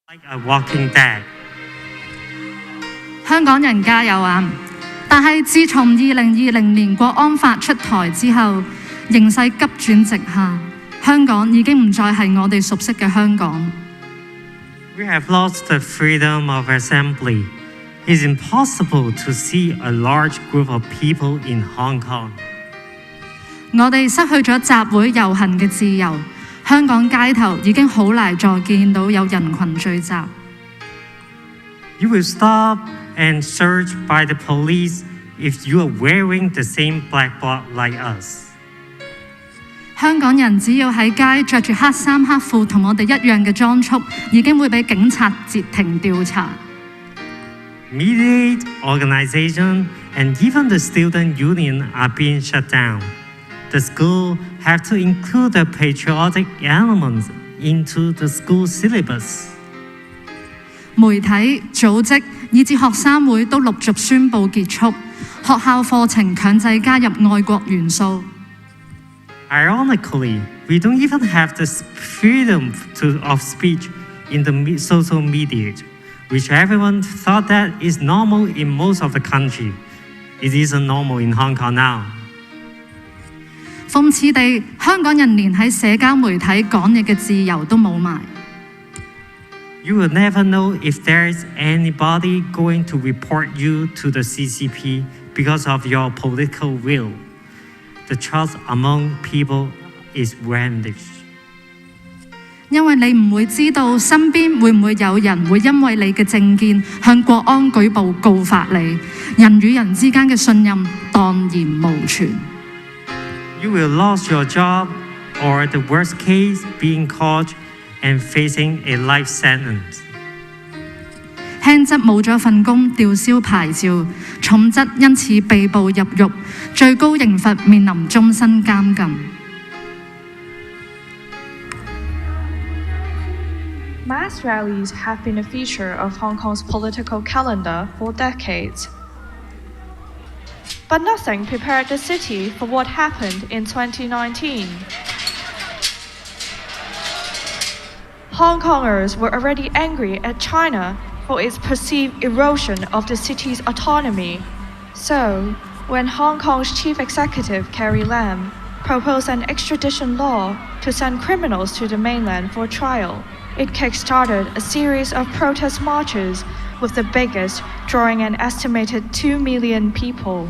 like a walking dead. 香港人加油啊！但係自從2020年國安法出台之後，形勢急轉直下，香港已經唔再係我哋熟悉嘅香港。We have lost the freedom of assembly. It's impossible to see a large group of people in Hong Kong. 我哋失去咗集會遊行嘅自由，香港街頭已經好難再見到有人群聚集。You will stop and searched by the police if you are wearing the same black bloc like us. 香港人只要喺街着住黑衫黑褲同我哋一樣嘅裝束，已經會被警察截停調查。Media organization and even the student union are being shut down. The school have to include the patriotic elements into the school syllabus. 媒體、組織以至學生會都陸續宣布結束，學校課程強制加入愛國元素。Ironically, we don't even have the freedom of speech in the social media, which everyone thought that is normal in most of the country. It isn't normal in Hong Kong now. 諷刺地，香港人連喺社交媒體講嘢嘅自由都冇埋。You will never know if there is anybody going to report you to the CCP because of your political will. The trust among people is vanished. 因為你唔會知道身邊會唔會有人會因為你嘅政見向國安舉報告發你，人與人之間嘅信任蕩然無存。You will lose your job or the worst case being caught and facing a life sentence. 輕則冇咗份工，吊銷牌照；重則因此被捕入獄，最高刑罰面臨終身監禁。Mass rallies have been a feature of Hong Kong's political calendar for decades. But nothing prepared the city for what happened in 2019. Hong Kongers were already angry at China for its perceived erosion of the city's autonomy. So, when Hong Kong's chief executive Carrie Lam proposed an extradition law to send criminals to the mainland for trial, it kick-started a series of protest marches, with the biggest drawing an estimated 2 million people.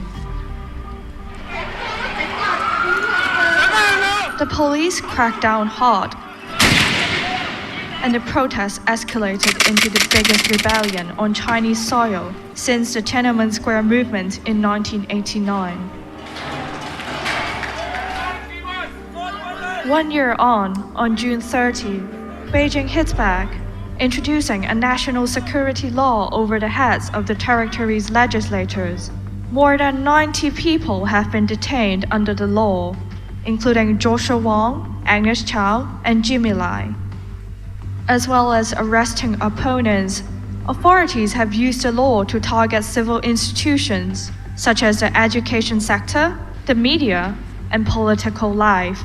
The police cracked down hard, and the protests escalated into the biggest rebellion on Chinese soil since the Tiananmen Square movement in 1989. 1 year on June 30, Beijing hits back, introducing a national security law over the heads of the territory's legislators. More than 90 people have been detained under the law, including Joshua Wong, Agnes Chow, and Jimmy Lai. As well as arresting opponents, authorities have used the law to target civil institutions, such as the education sector, the media, and political life.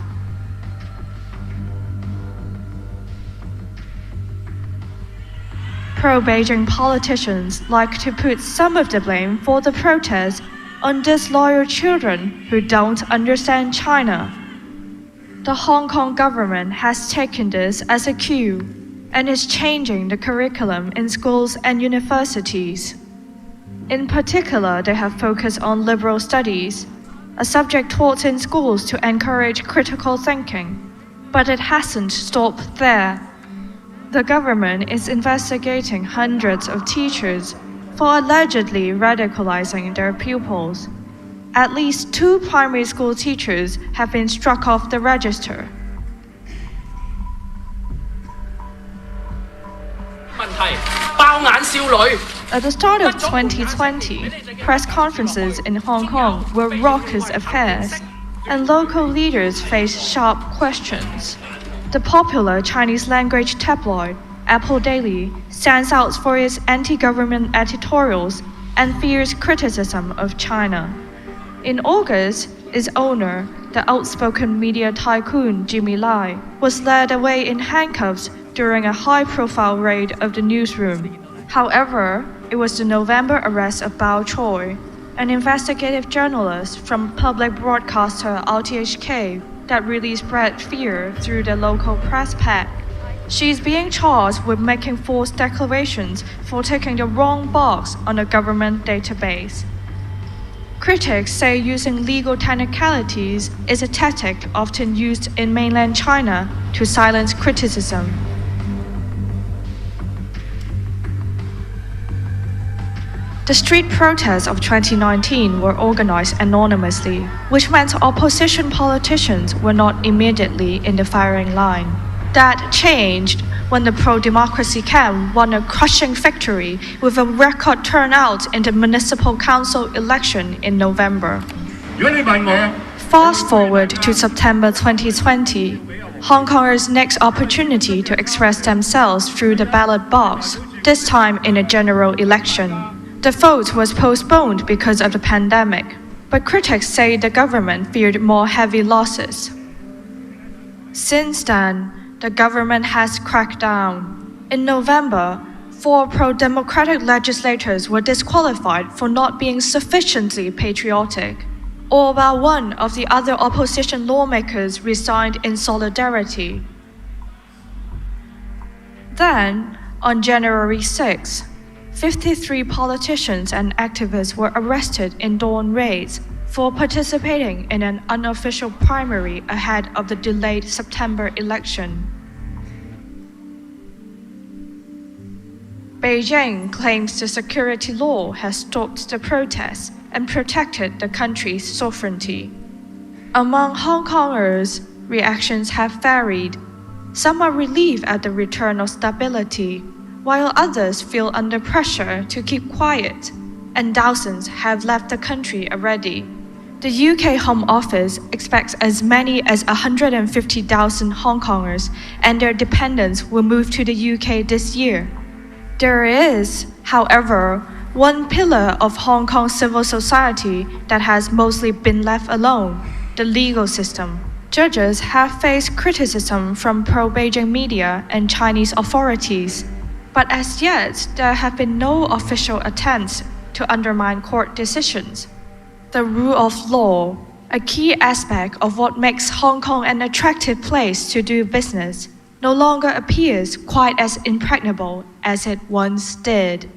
Pro-Beijing politicians like to put some of the blame for the protests on disloyal children who don't understand China. The Hong Kong government has taken this as a cue and is changing the curriculum in schools and universities. In particular, they have focused on liberal studies, a subject taught in schools to encourage critical thinking. But it hasn't stopped there. The government is investigating hundreds of teachers for allegedly radicalizing their pupils. At least 2 primary school teachers have been struck off the register. At the start of 2020, press conferences in Hong Kong were raucous affairs, and local leaders faced sharp questions. The popular Chinese language tabloid Apple Daily stands out for its anti-government editorials and fierce criticism of China. In August, its owner, the outspoken media tycoon Jimmy Lai, was led away in handcuffs during a high-profile raid of the newsroom. However, it was the November arrest of Bao Choi, an investigative journalist from public broadcaster RTHK, that really spread fear through the local press pack. She is being charged with making false declarations for taking the wrong box on a government database. Critics say using legal technicalities is a tactic often used in mainland China to silence criticism. The street protests of 2019 were organized anonymously, which meant opposition politicians were not immediately in the firing line. That changed when the pro-democracy camp won a crushing victory with a record turnout in the municipal council election in November. Fast forward to September 2020, Hong Kongers' next opportunity to express themselves through the ballot box, this time in a general election. The vote was postponed because of the pandemic, but critics say the government feared more heavy losses. Since then, the government has cracked down. In November, 4 pro-democratic legislators were disqualified for not being sufficiently patriotic. Or about one of the other opposition lawmakers resigned in solidarity. Then, on January 6, 53 politicians and activists were arrested in dawn raids for participating in an unofficial primary ahead of the delayed September election. Beijing claims the security law has stopped the protests and protected the country's sovereignty. Among Hong Kongers, reactions have varied. Some are relieved at the return of stability, while others feel under pressure to keep quiet, and thousands have left the country already. The UK Home Office expects as many as 150,000 Hong Kongers and their dependents will move to the UK this year. There is, however, one pillar of Hong Kong civil society that has mostly been left alone: the legal system. Judges have faced criticism from pro-Beijing media and Chinese authorities, but as yet there have been no official attempts to undermine court decisions. The rule of law, a key aspect of what makes Hong Kong an attractive place to do business, no longer appears quite as impregnable as it once did.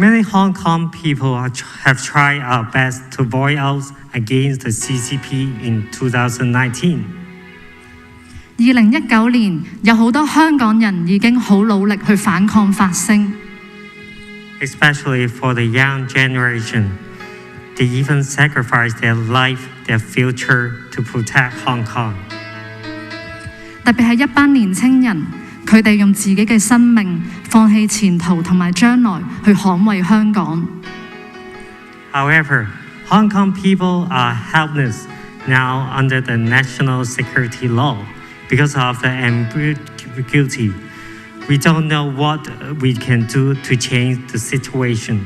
Many Hong Kong people have tried our best to voice out against the CCP in 2019. 2019年有好多香港人已經好努力去反抗發聲， Especially for the young generation. They even sacrifice their life, their future to protect Hong Kong. 特別係一班年青人，佢哋用自己嘅生命放棄前途同埋將來去捍衛香港。 However, Hong Kong people are helpless now under the national security law because of the ambiguity. We don't know what we can do to change the situation.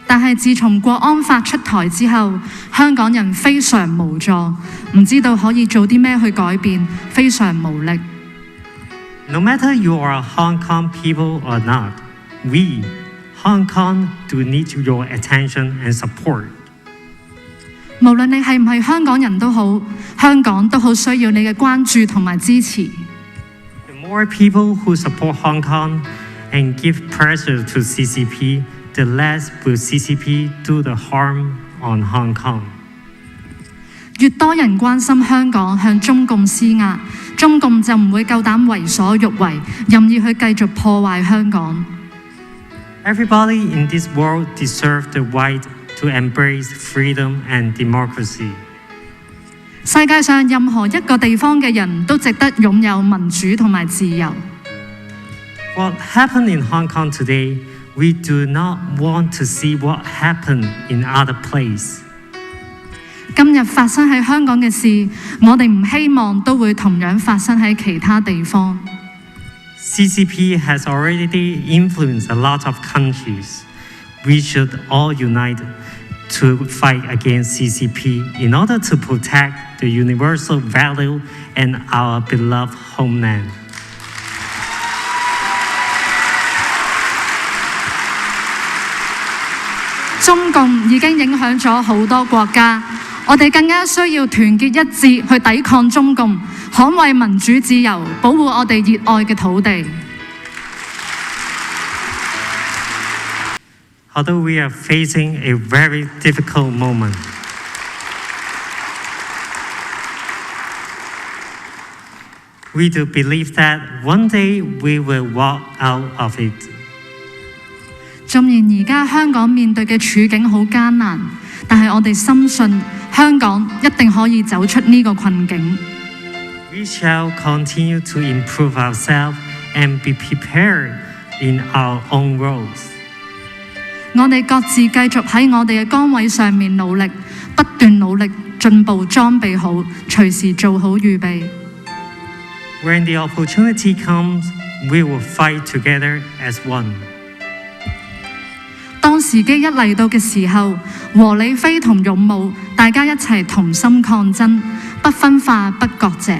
但係自從國安法出台之後，香港人非常無助，唔知道可以做啲咩去改變，非常無力。 No matter you are Hong Kong people or not, we, Hong Kong, do need your attention and support. 無論你係唔係香港人都好，香港都好需要你嘅關注同埋支持。 The more people who support Hong Kong and give pressure to CCP, the less will CCP do the harm on Hong Kong. 越多人關心香港向中共施壓，中共就唔會夠膽為所欲為，任意去繼續破壞香港。 Everybody in this world deserves the right to embrace freedom and democracy. 世界上任何一個地方嘅人都值得擁有民主同埋自由。 What happened in Hong Kong today, we do not want to see what happened in other places. 今日發生喺香港嘅事，我哋唔希望都會同樣發生喺其他地方。 CCP has already influenced a lot of countries. We should all unite to fight against CCP in order to protect the universal value and our beloved homeland. 中共已經影響咗好多國家，我哋更加需要團結一致去抵抗中共，捍衛民主自由，保護我哋熱愛嘅土地。 Although we are facing a very difficult moment, we do believe that one day we will walk out of it. 縱然而家香港面對嘅處境好艱難，但係我哋深信香港一定可以走出呢個困境。 We shall continue to improve ourselves and be prepared in our own roles. 我哋各自繼續喺我哋嘅崗位上面努力，不斷努力進步，裝備好，隨時做好預備。 When the opportunity comes, we will fight together as one. 當時機一嚟到嘅時候，和理非同勇武，大家一齊同心抗爭，不分化不割席。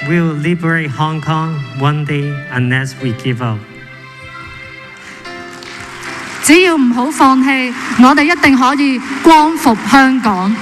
We will liberate Hong Kong one day unless we give up. 只要唔好放棄，我哋一定可以光復香港。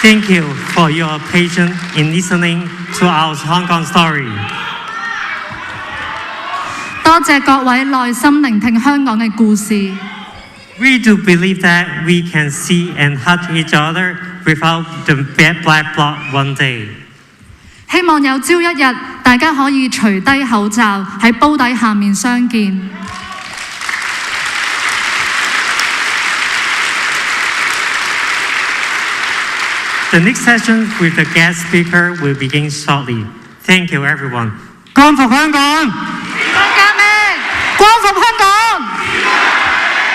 Thank you for your patience in listening to our Hong Kong story. 多謝各位耐心聆聽香港嘅故事。We do believe that we can see and hug each other without the bad black blood one day. 希望有朝一日，大家可以除低口罩喺煲底下面相見。The next session with the guest speaker will begin shortly. Thank you, everyone. 光復香港！革命！光復香港！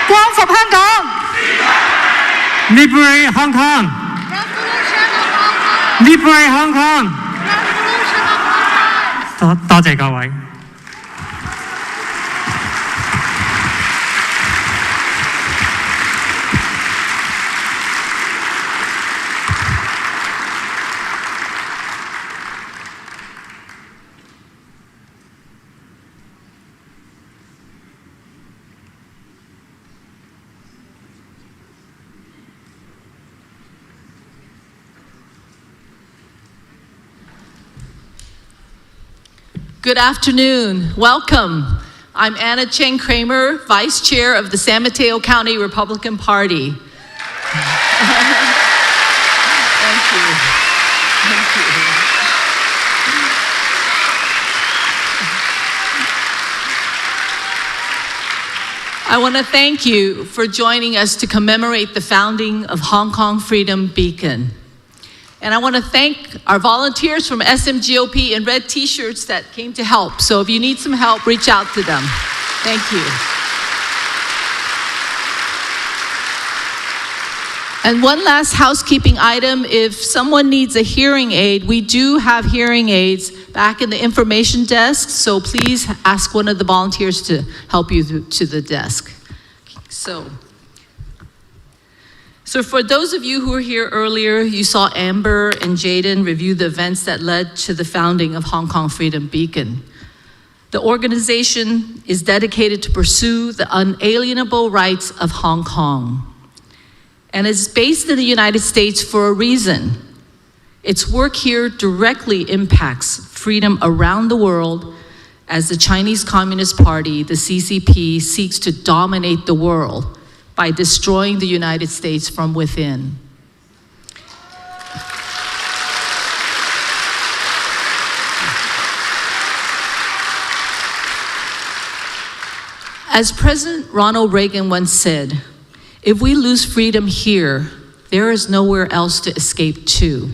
光復香港 Liberate Hong Kong! Liberate Hong Kong! 多謝各位。Good afternoon. Welcome. I'm Anna Chang-Kramer, Vice Chair of the San Mateo County Republican Party. Thank you. Thank you. I want to thank you for joining us to commemorate the founding of Hong Kong Freedom Beacon. And I want to thank our volunteers from SMGOP in red t-shirts that came to help. So if you need some help, reach out to them. Thank you. And one last housekeeping item. If someone needs a hearing aid, we do have hearing aids back in the information desk. So please ask one of the volunteers to help you to the desk. So for those of you who were here earlier, you saw Amber and Jaden review the events that led to the founding of Hong Kong Freedom Beacon. The organization is dedicated to pursue the unalienable rights of Hong Kong. And is based in the United States for a reason. Its work here directly impacts freedom around the world as the Chinese Communist Party, the CCP, seeks to dominate the world by destroying the United States from within. As President Ronald Reagan once said, if we lose freedom here, there is nowhere else to escape to.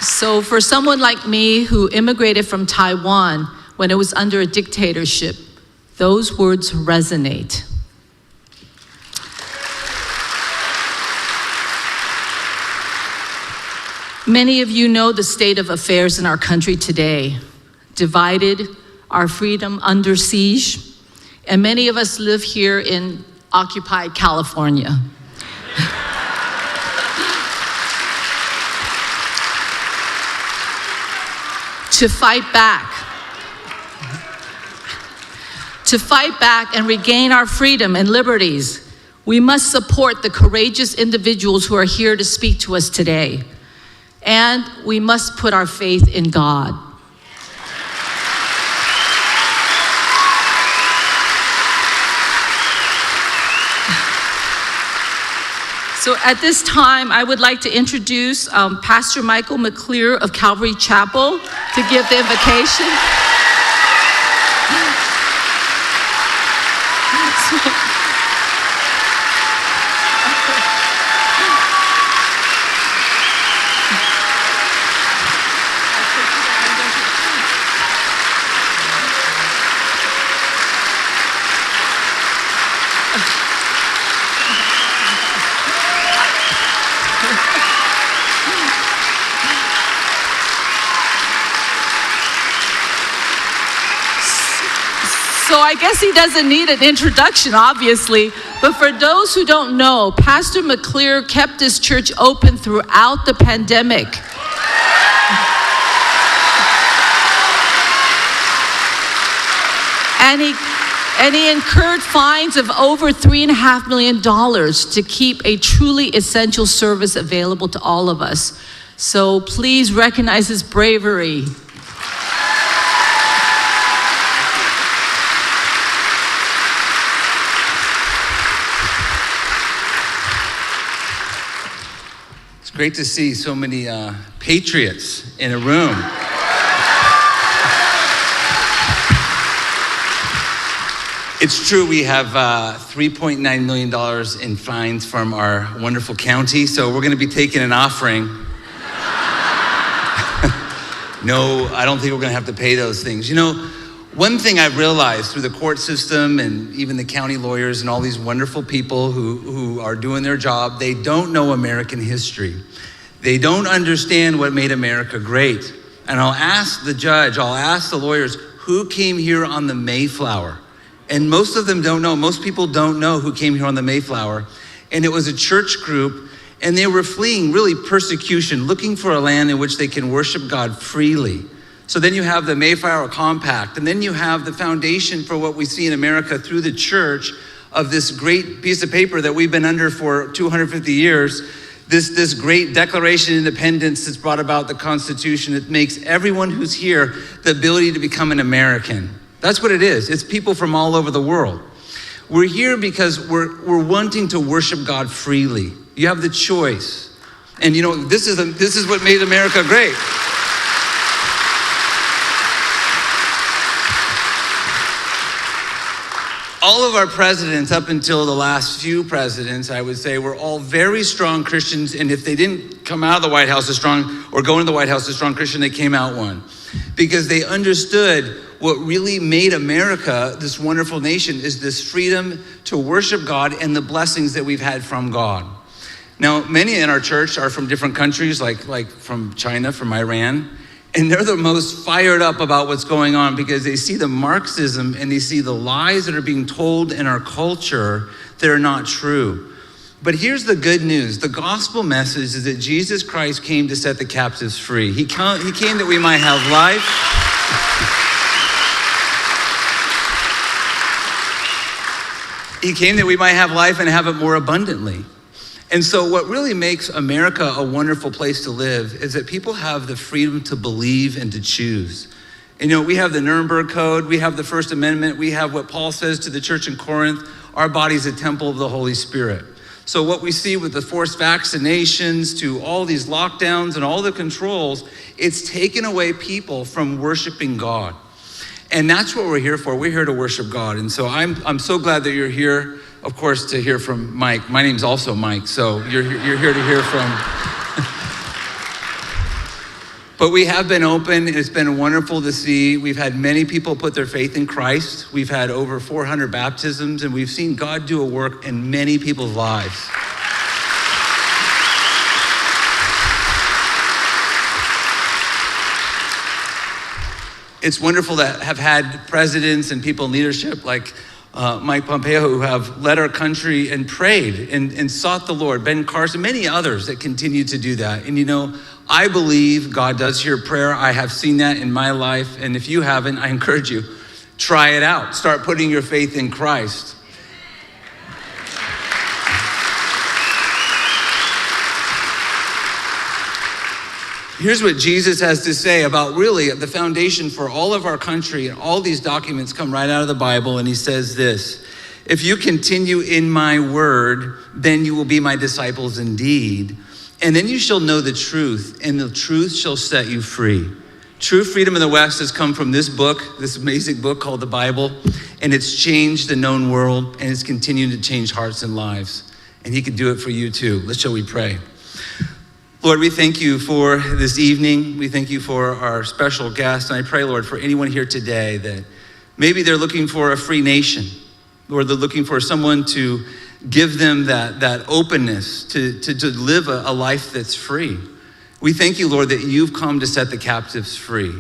So for someone like me who immigrated from Taiwan when it was under a dictatorship, those words resonate. Many of you know the state of affairs in our country today. Divided, our freedom under siege, and many of us live here in occupied California. To fight back and regain our freedom and liberties, we must support the courageous individuals who are here to speak to us today. And we must put our faith in God. So at this time, I would like to introduce Pastor Michael McClure of Calvary Chapel to give the invocation. So I guess he doesn't need an introduction, obviously, but for those who don't know, Pastor McClure kept his church open throughout the pandemic. And And he incurred fines of over $3.5 million to keep a truly essential service available to all of us. So please recognize his bravery. It's great to see so many patriots in a room. It's true, we have $3.9 million in fines from our wonderful county, so we're gonna be taking an offering. No, I don't think we're gonna have to pay those things. You know, one thing I've realized through the court system and even the county lawyers and all these wonderful people who are doing their job, they don't know American history. They don't understand what made America great. And I'll ask the judge, I'll ask the lawyers, who came here on the Mayflower? And most of them don't know. Most people don't know who came here on the Mayflower. And it was a church group, and they were fleeing really persecution, looking for a land in which they can worship God freely. So then you have the Mayflower Compact, and then you have the foundation for what we see in America through the church of this great piece of paper that we've been under for 250 years, this great Declaration of Independence that's brought about the Constitution that makes everyone who's here the ability to become an American. That's what it is. It's people from all over the world. We're here because we're wanting to worship God freely. You have the choice. And you know, this is what made America great. All of our presidents, up until the last few presidents, I would say, were all very strong Christians. And if they didn't come out of the White House as strong or go into the White House as strong Christian, they came out one. Because they understood what really made America this wonderful nation is this freedom to worship God and the blessings that we've had from God. Now, many in our church are from different countries, like from China, from Iran, and they're the most fired up about what's going on because they see the Marxism and they see the lies that are being told in our culture that are not true. But here's the good news. The gospel message is that Jesus Christ came to set the captives free. He came that we might have life. He came that we might have life and have it more abundantly. And so what really makes America a wonderful place to live is that people have the freedom to believe and to choose. And you know, we have the Nuremberg Code, we have the First Amendment, we have what Paul says to the church in Corinth, our body is a temple of the Holy Spirit. So what we see with the forced vaccinations to all these lockdowns and all the controls, it's taken away people from worshiping God. And that's what we're here for. We're here to worship God. And so I'm so glad that you're here, of course, to hear from Mike. My name's also Mike, so you're here to hear from. But we have been open. It's been wonderful to see. We've had many people put their faith in Christ. We've had over 400 baptisms, and we've seen God do a work in many people's lives. It's wonderful to have had presidents and people in leadership like Mike Pompeo who have led our country and prayed and sought the Lord, Ben Carson, many others that continue to do that. And you know, I believe God does hear prayer. I have seen that in my life. And if you haven't, I encourage you, try it out. Start putting your faith in Christ. Here's what Jesus has to say about really the foundation for all of our country, and all these documents come right out of the Bible, and he says this: if you continue in my word, then you will be my disciples indeed, and then you shall know the truth, and the truth shall set you free. True freedom in the West has come from this book, this amazing book called the Bible, and it's changed the known world, and it's continuing to change hearts and lives, and he can do it for you too. Shall we pray? Lord, we thank you for this evening. We thank you for our special guest. And I pray, Lord, for anyone here today that maybe they're looking for a free nation. Lord, they're looking for someone to give them that openness to live a life that's free. We thank you, Lord, that you've come to set the captives free.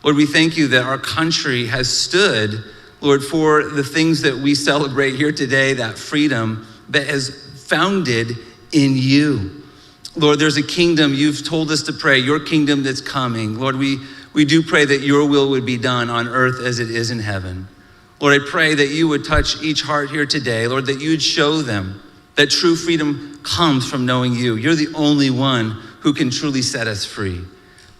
Lord, we thank you that our country has stood, Lord, for the things that we celebrate here today, that freedom that is founded in you. Lord, there's a kingdom you've told us to pray, your kingdom that's coming. Lord, we do pray that your will would be done on earth as it is in heaven. Lord, I pray that you would touch each heart here today. Lord, that you'd show them that true freedom comes from knowing you. You're the only one who can truly set us free.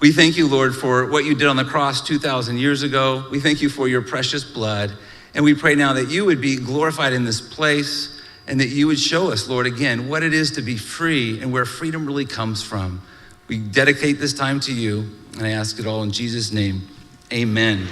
We thank you, Lord, for what you did on the cross 2,000 years ago. We thank you for your precious blood. And we pray now that you would be glorified in this place and that you would show us, Lord, again, what it is to be free and where freedom really comes from. We dedicate this time to you, and I ask it all in Jesus' name. Amen.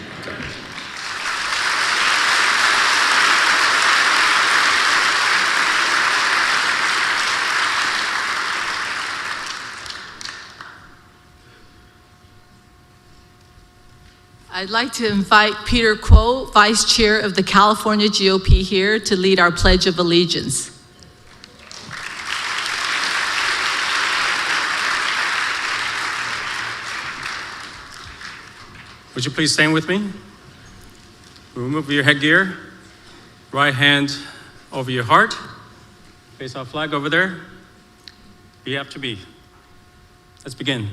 I'd like to invite Peter Kuo, Vice Chair of the California GOP here, to lead our Pledge of Allegiance. Would you please stand with me? Remove your headgear. Right hand over your heart. Face our flag over there. Be after me. Let's begin.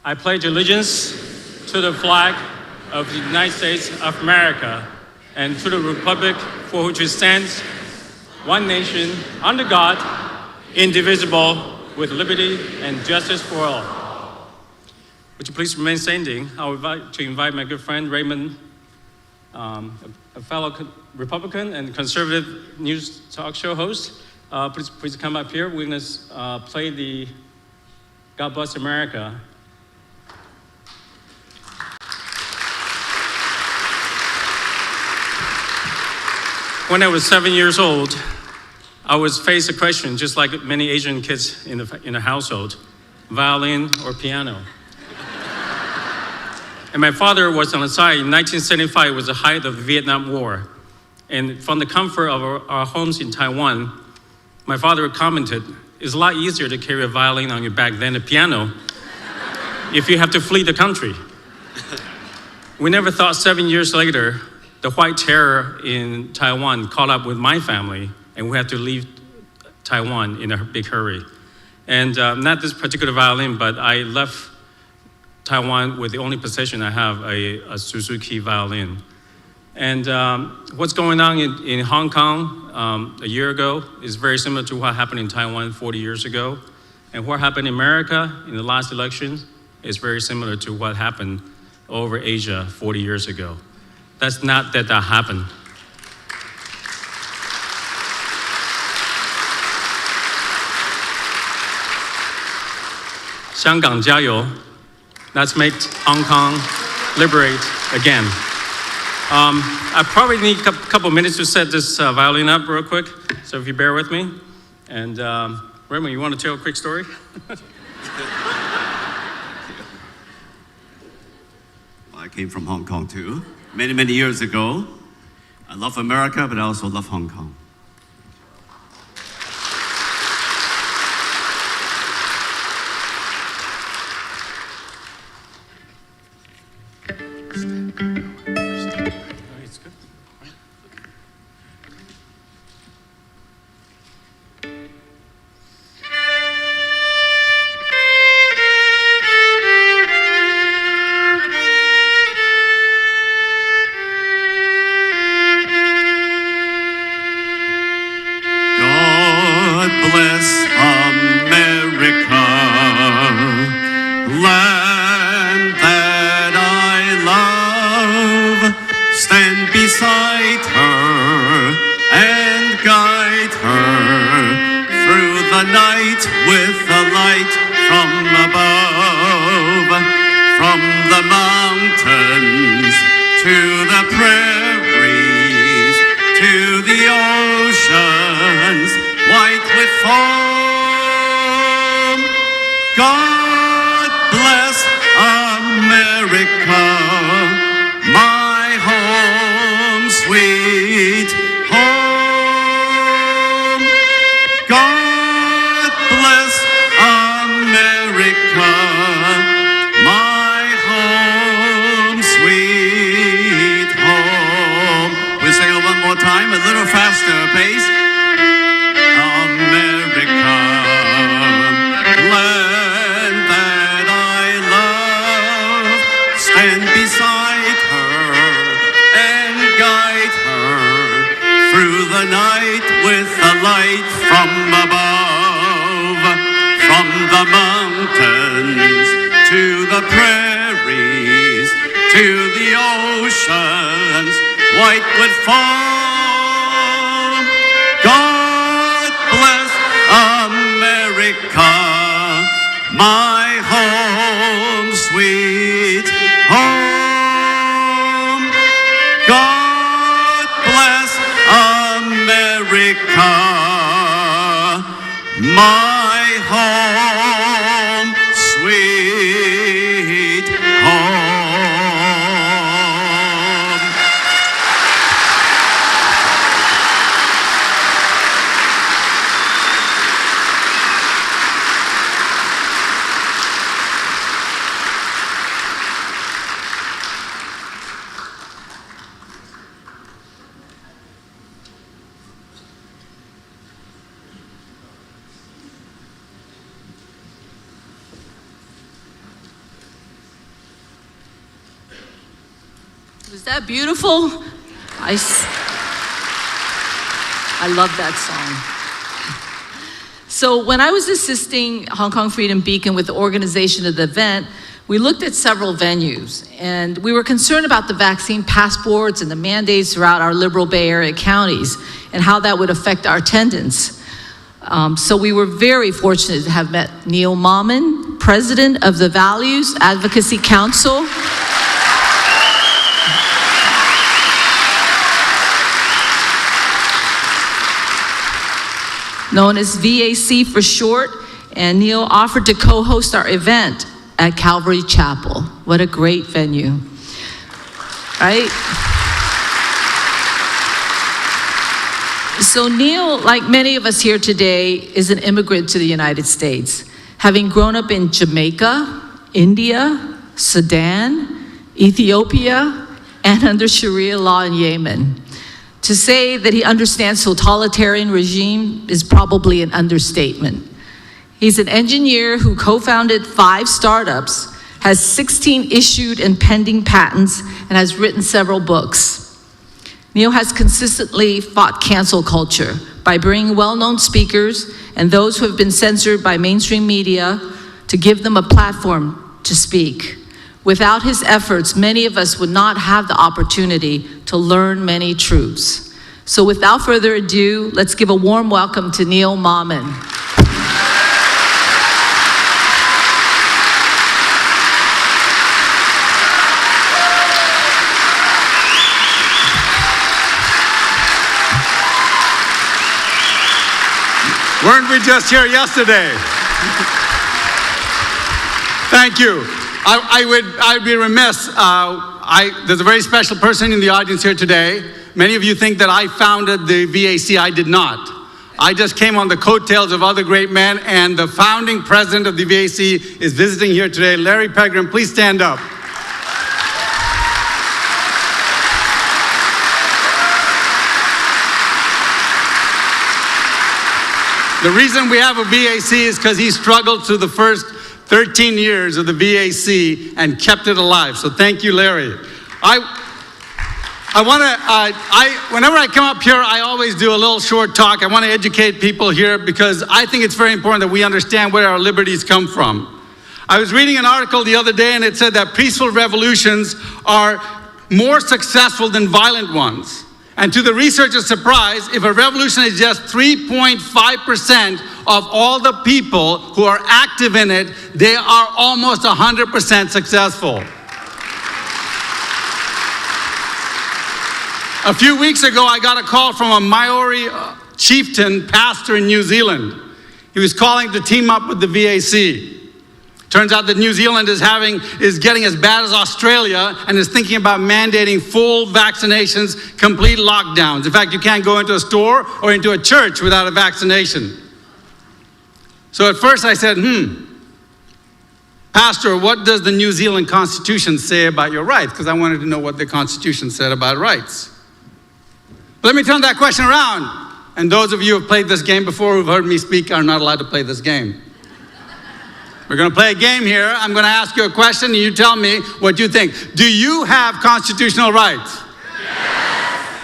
I pledge allegiance to the flag of the United States of America and to the republic for which it stands, one nation, under God, indivisible, with liberty and justice for all. Would you please remain standing? I would like to invite my good friend Raymond, a fellow Republican and conservative news talk show host. Please come up here. We're going to play the God Bless America. When I was 7 years old, I was faced a question, just like many Asian kids in the household, violin or piano. And my father was on the side. In 1975 was the height of the Vietnam War. And from the comfort of our homes in Taiwan, my father commented, it's a lot easier to carry a violin on your back than a piano if you have to flee the country. We never thought 7 years later, the White Terror in Taiwan caught up with my family, and we had to leave Taiwan in a big hurry. And not this particular violin, but I left Taiwan with the only possession I have, a Suzuki violin. And what's going on in Hong Kong a year ago is very similar to what happened in Taiwan 40 years ago. And what happened in America in the last election is very similar to what happened over Asia 40 years ago. That's not that happened. Xianggang jiayou. Let's make Hong Kong liberate again. I probably need a couple minutes to set this violin up real quick, so if you bear with me. And Raymond, you want to tell a quick story? I came from Hong Kong too, many years ago. I love America, but I also love Hong Kong. Beside her and guide her white would fall. God bless America, my home, sweet home. God bless America, my home, sweet home. Was that beautiful? I love that song. So when I was assisting Hong Kong Freedom Beacon with the organization of the event, we looked at several venues, and we were concerned about the vaccine passports and the mandates throughout our liberal Bay Area counties and how that would affect our attendance. So we were very fortunate to have met Neil Mammen, president of the Values Advocacy Council, known as VAC for short, and Neil offered to co-host our event at Calvary Chapel. What a great venue, right? So Neil, like many of us here today, is an immigrant to the United States, having grown up in Jamaica, India, Sudan, Ethiopia, and under Sharia law in Yemen. To say that he understands totalitarian regime is probably an understatement. He's an engineer who co-founded 5 startups, has 16 issued and pending patents, and has written several books. Neil has consistently fought cancel culture by bringing well-known speakers and those who have been censored by mainstream media to give them a platform to speak. Without his efforts, many of us would not have the opportunity to learn many truths. So without further ado, let's give a warm welcome to Neil Mammen. Weren't we just here yesterday? Thank you. I'd be remiss. There's a very special person in the audience here today. Many of you think that I founded the VAC. I did not. I just came on the coattails of other great men, and the founding president of the VAC is visiting here today. Larry Pegram, please stand up. The reason we have a VAC is because he struggled through the first 13 years of the VAC and kept it alive. So thank you, Larry. Whenever I come up here, I always do a little short talk. I want to educate people here because I think it's very important that we understand where our liberties come from. I was reading an article the other day, and it said that peaceful revolutions are more successful than violent ones. And to the researcher's surprise, if a revolution is just 3.5% of all the people who are active in it, they are almost 100% successful. A few weeks ago, I got a call from a Maori chieftain pastor in New Zealand. He was calling to team up with the VAC. Turns out that New Zealand is getting as bad as Australia and is thinking about mandating full vaccinations, complete lockdowns. In fact, you can't go into a store or into a church without a vaccination. So at first I said, Pastor, what does the New Zealand Constitution say about your rights? Because I wanted to know what the Constitution said about rights. But let me turn that question around. And those of you who have played this game before, who've heard me speak, are not allowed to play this game. We're going to play a game here. I'm going to ask you a question, and you tell me what you think. Do you have constitutional rights? Yes.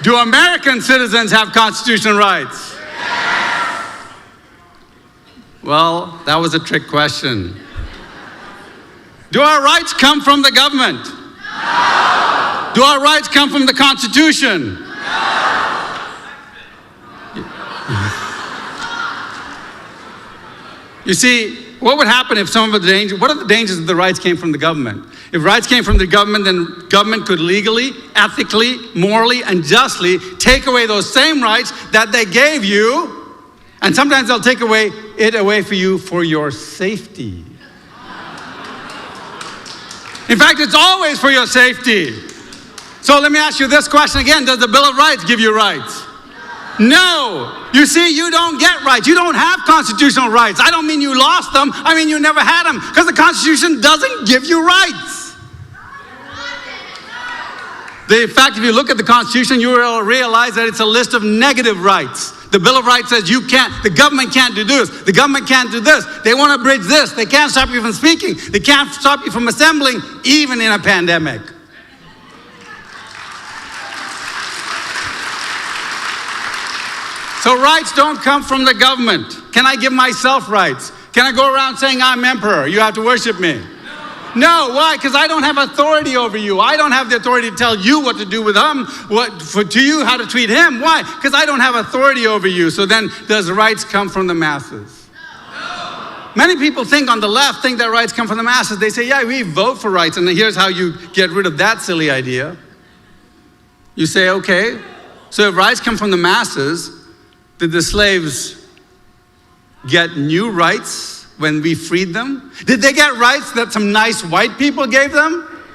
Do American citizens have constitutional rights? Yes. Well, that was a trick question. Do our rights come from the government? No. Do our rights come from the Constitution? No. You see, what would happen if what are the dangers if the rights came from the government? If rights came from the government, then government could legally, ethically, morally, and justly take away those same rights that they gave you, and sometimes they'll take it away for you for your safety. In fact, it's always for your safety. So let me ask you this question again. Does the Bill of Rights give you rights? No. You see, you don't get rights. You don't have constitutional rights. I don't mean you lost them. I mean you never had them, because the Constitution doesn't give you rights. In fact, if you look at the Constitution, you will realize that it's a list of negative rights. The Bill of Rights says the government can't do this, the government can't do this, they want to bridge this, they can't stop you from speaking, they can't stop you from assembling, even in a pandemic. So rights don't come from the government. Can I give myself rights? Can I go around saying I'm emperor, you have to worship me? No, why? Because I don't have authority over you. I don't have the authority to tell you what to do with him, to you how to treat him. Why? Because I don't have authority over you. So then, does rights come from the masses? No. Many people on the left think that rights come from the masses. They say, yeah, we vote for rights, and here's how you get rid of that silly idea. You say, okay, so if rights come from the masses, did the slaves get new rights when we freed them? Did they get rights that some nice white people gave them?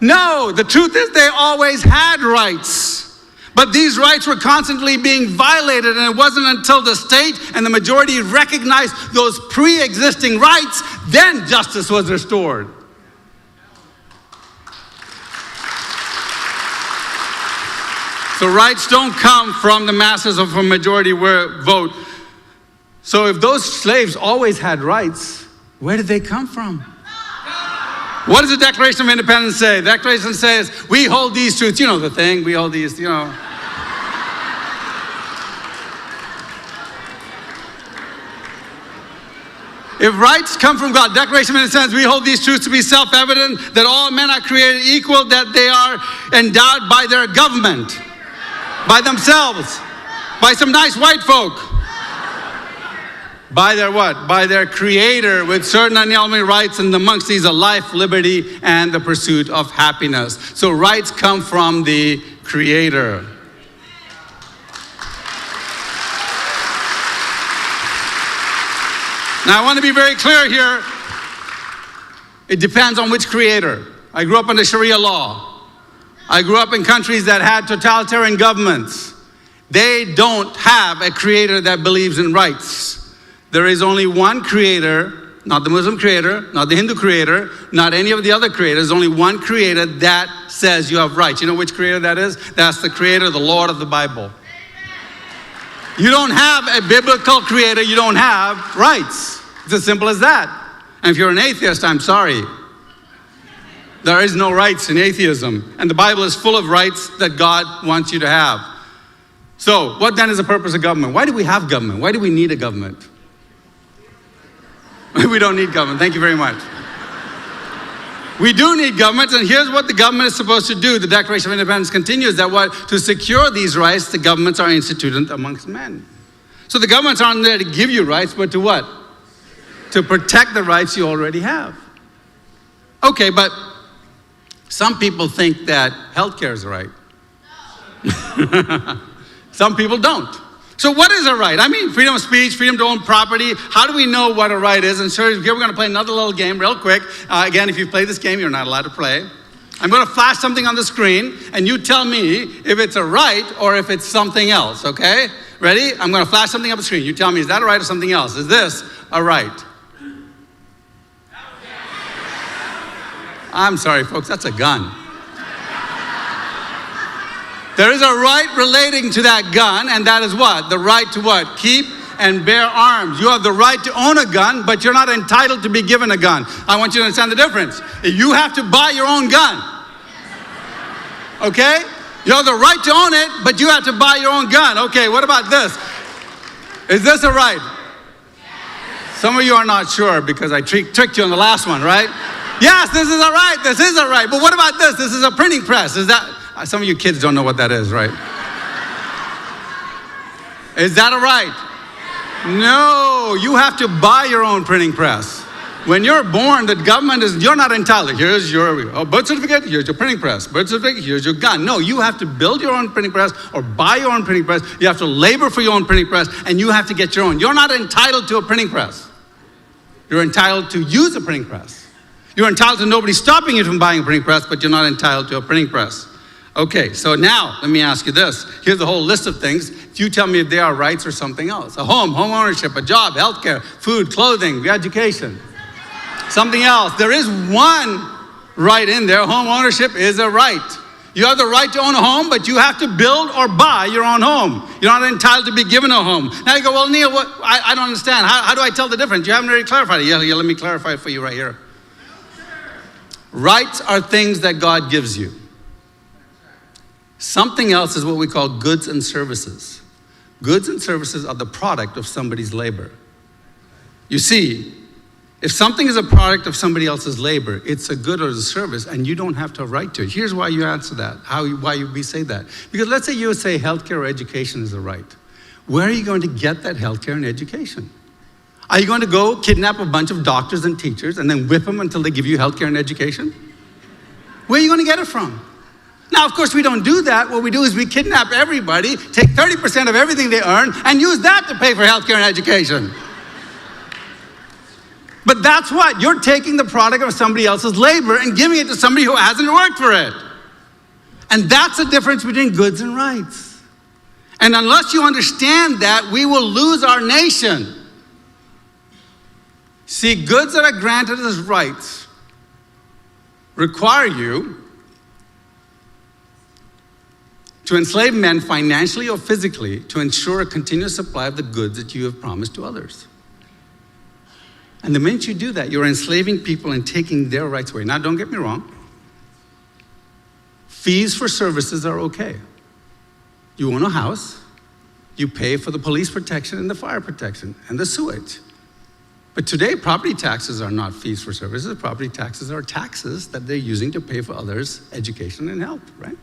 No, the truth is they always had rights. But these rights were constantly being violated, and it wasn't until the state and the majority recognized those pre-existing rights, then justice was restored. So rights don't come from the masses or from majority vote. So if those slaves always had rights, where did they come from? What does the Declaration of Independence say? The Declaration says, we hold these truths. You know the thing, we hold these, you know. If rights come from God, Declaration of Independence says, we hold these truths to be self-evident, that all men are created equal, that they are endowed by their government, by themselves, by some nice white folk. By their what? By their creator with certain unalienable rights, and amongst these are life, liberty, and the pursuit of happiness. So rights come from the creator. Now I want to be very clear here. It depends on which creator. I grew up under Sharia law. I grew up in countries that had totalitarian governments. They don't have a creator that believes in rights. There is only one creator, not the Muslim creator, not the Hindu creator, not any of the other creators. There's only one creator that says you have rights. You know which creator that is? That's the creator, the Lord of the Bible. You don't have a biblical creator, you don't have rights. It's as simple as that. And if you're an atheist, I'm sorry. There is no rights in atheism. And the Bible is full of rights that God wants you to have. So, what then is the purpose of government? Why do we have government? Why do we need a government? We don't need government. Thank you very much. We do need government, and here's what the government is supposed to do. The Declaration of Independence continues that to secure these rights, the governments are instituted amongst men. So the governments aren't there to give you rights, but to what? To protect the rights you already have. Okay, but some people think that healthcare is a right. Some people don't. So what is a right? I mean, freedom of speech, freedom to own property. How do we know what a right is? And so here we're going to play another little game real quick. Again, if you play this game, you're not allowed to play. I'm going to flash something on the screen, and you tell me if it's a right or if it's something else, okay? Ready? I'm going to flash something up the screen. You tell me, is that a right or something else? Is this a right? I'm sorry, folks, that's a gun. There is a right relating to that gun, and that is what? The right to what? Keep and bear arms. You have the right to own a gun, but you're not entitled to be given a gun. I want you to understand the difference. You have to buy your own gun. Okay? You have the right to own it, but you have to buy your own gun. Okay, what about this? Is this a right? Some of you are not sure because I tricked you on the last one, right? Yes, this is all right. This is all right. But what about this? This is a printing press. Is that, some of you kids don't know what that is, right? Is that all right? No, you have to buy your own printing press. When you're born, the government you're not entitled. Here's your birth certificate, here's your printing press. Birth certificate, here's your gun. No, you have to build your own printing press or buy your own printing press. You have to labor for your own printing press, and you have to get your own. You're not entitled to a printing press. You're entitled to use a printing press. You're entitled to nobody stopping you from buying a printing press, but you're not entitled to a printing press. Okay, so now let me ask you this. Here's a whole list of things. You tell me if they are rights or something else. A home ownership, a job, healthcare, food, clothing, education. Something else. There is one right in there. Home ownership is a right. You have the right to own a home, but you have to build or buy your own home. You're not entitled to be given a home. Now you go, well, Neil, I don't understand. How do I tell the difference? You haven't already clarified it. Yeah, let me clarify it for you right here. Rights are things that God gives you. Something else is what we call goods and services. Goods and services are the product of somebody's labor. You see, if something is a product of somebody else's labor, it's a good or a service, and you don't have to right to it. Here's why you answer that, why we say that. Because let's say you would say healthcare or education is a right. Where are you going to get that healthcare and education? Are you going to go kidnap a bunch of doctors and teachers and then whip them until they give you healthcare and education? Where are you going to get it from? Now, of course, we don't do that. What we do is we kidnap everybody, take 30% of everything they earn, and use that to pay for healthcare and education. But that's what? You're taking the product of somebody else's labor and giving it to somebody who hasn't worked for it. And that's the difference between goods and rights. And unless you understand that, we will lose our nation. See, goods that are granted as rights require you to enslave men financially or physically to ensure a continuous supply of the goods that you have promised to others. And the minute you do that, you're enslaving people and taking their rights away. Now, don't get me wrong. Fees for services are okay. You own a house, you pay for the police protection and the fire protection and the sewage. But today, property taxes are not fees for services. Property taxes are taxes that they're using to pay for others' education and health, right?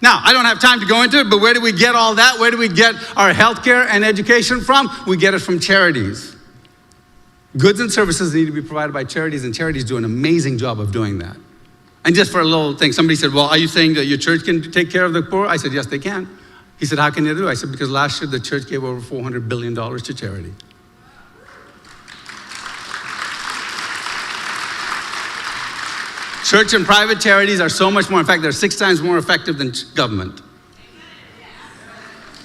Now, I don't have time to go into it, but where do we get all that? Where do we get our health care and education from? We get it from charities. Goods and services need to be provided by charities, and charities do an amazing job of doing that. And just for a little thing, somebody said, well, are you saying that your church can take care of the poor? I said, yes, they can. He said, how can they do it? I said, because last year the church gave over $400 billion to charity. Church and private charities are so much more, in fact, they're 6 times more effective than government.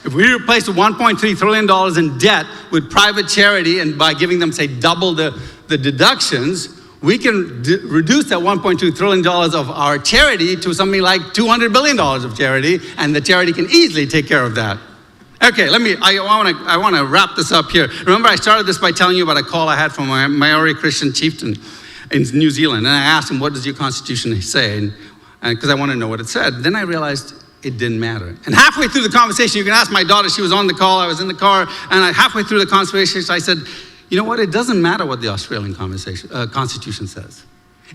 If we replace the $1.3 trillion in debt with private charity, and by giving them, say, double the deductions, we can reduce that $1.2 trillion of our charity to something like $200 billion of charity, and the charity can easily take care of that. Okay, I want to wrap this up here. Remember, I started this by telling you about a call I had from a Maori Christian chieftain in New Zealand, and I asked him, what does your constitution say? And because I want to know what it said. Then I realized it didn't matter. And halfway through the conversation, you can ask my daughter, she was on the call, I was in the car, and halfway through the conversation, I said, you know what, it doesn't matter what the Australian constitution says.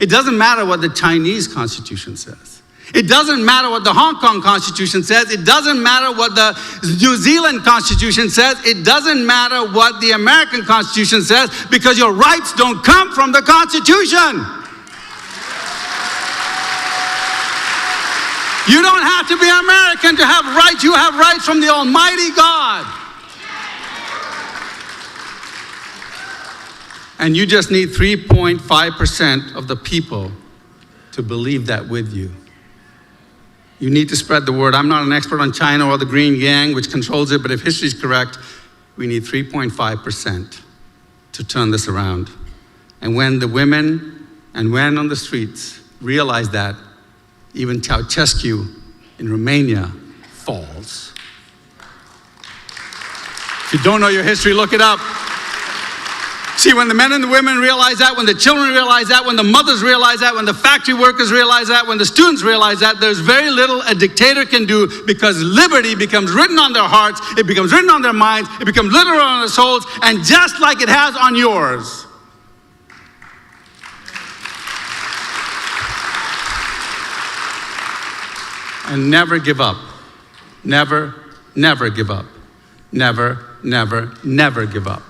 It doesn't matter what the Chinese constitution says. It doesn't matter what the Hong Kong constitution says. It doesn't matter what the New Zealand constitution says. It doesn't matter what the American constitution says, because your rights don't come from the constitution. You don't have to be American to have rights. You have rights from the Almighty God. And you just need 3.5% of the people to believe that with you. You need to spread the word. I'm not an expert on China or the Green Gang, which controls it, but if history is correct, we need 3.5% to turn this around. And when the women and men on the streets realize that, even Ceausescu in Romania falls. If you don't know your history, look it up. See, when the men and the women realize that, when the children realize that, when the mothers realize that, when the factory workers realize that, when the students realize that, there's very little a dictator can do, because liberty becomes written on their hearts, it becomes written on their minds, it becomes literal on their souls, and just like it has on yours. and never give up. Never, never give up. Never, never, never give up.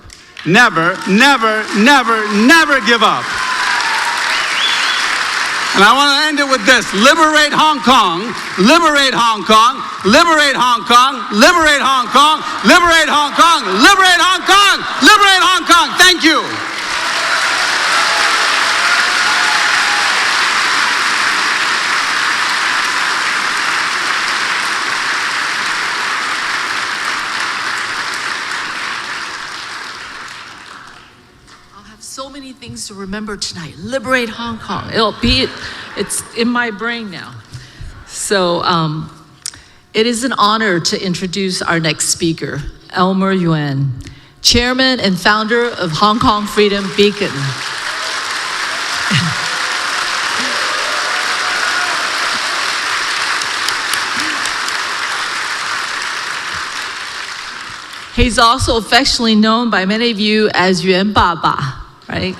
Never, never, never, never give up. And I want to end it with this. Liberate Hong Kong. Liberate Hong Kong. Liberate Hong Kong. Liberate Hong Kong. Liberate Hong Kong. Liberate Hong Kong. Liberate Hong Kong. Thank you. So many things to remember tonight. Liberate Hong Kong. It's in my brain now. So it is an honor to introduce our next speaker, Elmer Yuen, chairman and founder of Hong Kong Freedom Beacon. He's also affectionately known by many of you as Yuen Baba. Right?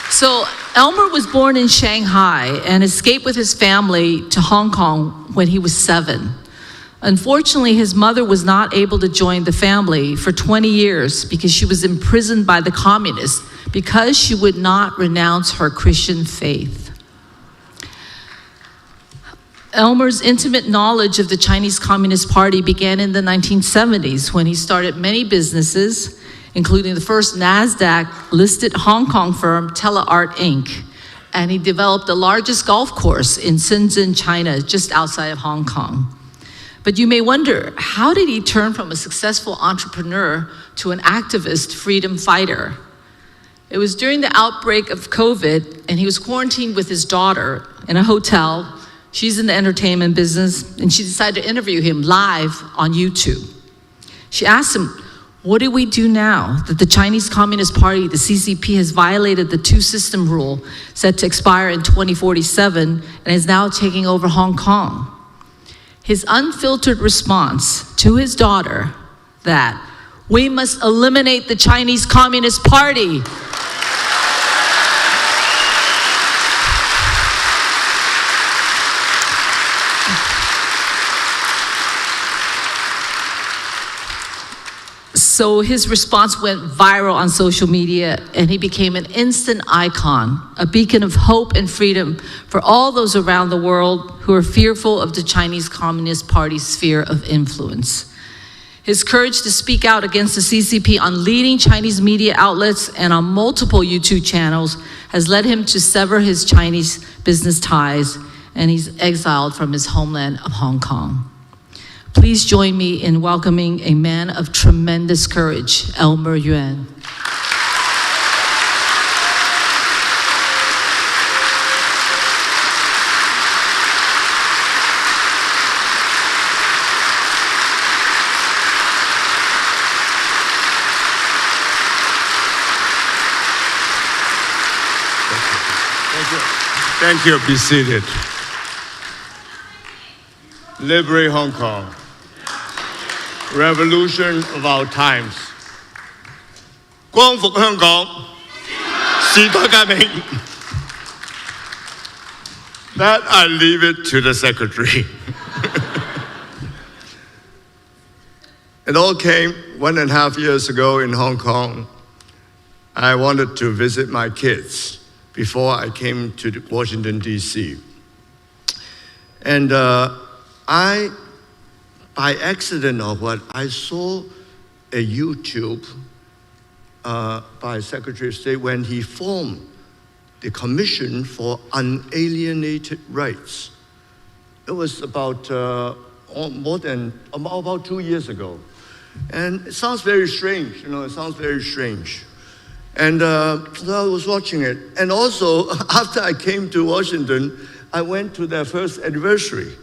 So Elmer was born in Shanghai and escaped with his family to Hong Kong when he was 7. Unfortunately, his mother was not able to join the family for 20 years because she was imprisoned by the communists because she would not renounce her Christian faith. Elmer's intimate knowledge of the Chinese Communist Party began in the 1970s when he started many businesses, including the first NASDAQ-listed Hong Kong firm, TeleArt Inc., and he developed the largest golf course in Shenzhen, China, just outside of Hong Kong. But you may wonder, how did he turn from a successful entrepreneur to an activist freedom fighter? It was during the outbreak of COVID, and he was quarantined with his daughter in a hotel. She's in the entertainment business, and she decided to interview him live on YouTube. She asked him, what do we do now that the Chinese Communist Party, the CCP, has violated the two-system rule set to expire in 2047 and is now taking over Hong Kong? His unfiltered response to his daughter that we must eliminate the Chinese Communist Party. So his response went viral on social media, and he became an instant icon, a beacon of hope and freedom for all those around the world who are fearful of the Chinese Communist Party's sphere of influence. His courage to speak out against the CCP on leading Chinese media outlets and on multiple YouTube channels has led him to sever his Chinese business ties, and he's exiled from his homeland of Hong Kong. Please join me in welcoming a man of tremendous courage, Elmer Yuen. Thank you. Be seated. Liberate Hong Kong. Revolution of our times. 光復香港，時代革命。That I leave it to the secretary. It all came 1.5 years ago in Hong Kong. I wanted to visit my kids before I came to Washington, D.C. And by accident or what, I saw a YouTube by Secretary of State when he formed the Commission for Unalienated Rights. It was about about 2 years ago. And it sounds very strange, it sounds very strange. And so I was watching it. And also, after I came to Washington, I went to their first anniversary.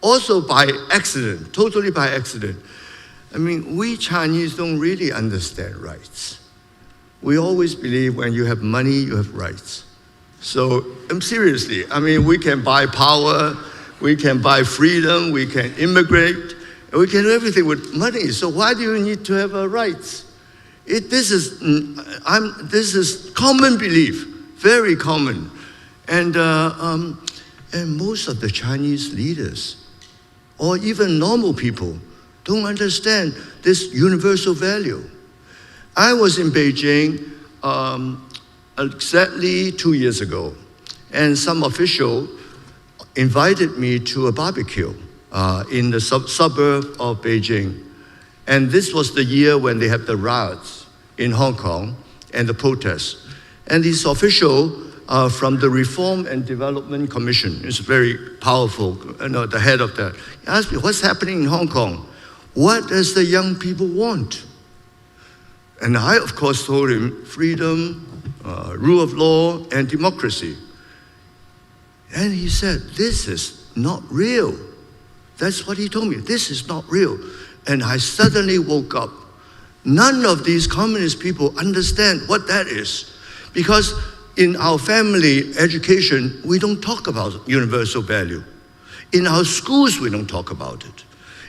Also by accident, totally by accident. I mean, we Chinese don't really understand rights. We always believe when you have money, you have rights. So, seriously, I mean, we can buy power, we can buy freedom, we can immigrate, and we can do everything with money. So why do you need to have rights? This is common belief, very common. And And most of the Chinese leaders, or even normal people, don't understand this universal value. I was in Beijing exactly 2 years ago, and some official invited me to a barbecue in the suburb of Beijing. And this was the year when they had the riots in Hong Kong and the protests. And this official from the Reform and Development Commission is very powerful, the head of that. He asked me, what's happening in Hong Kong? What does the young people want? And I, of course, told him freedom, rule of law, and democracy. And he said, this is not real. That's what he told me. This is not real. And I suddenly woke up. None of these communist people understand what that is. Because in our family education, we don't talk about universal value. In our schools, we don't talk about it.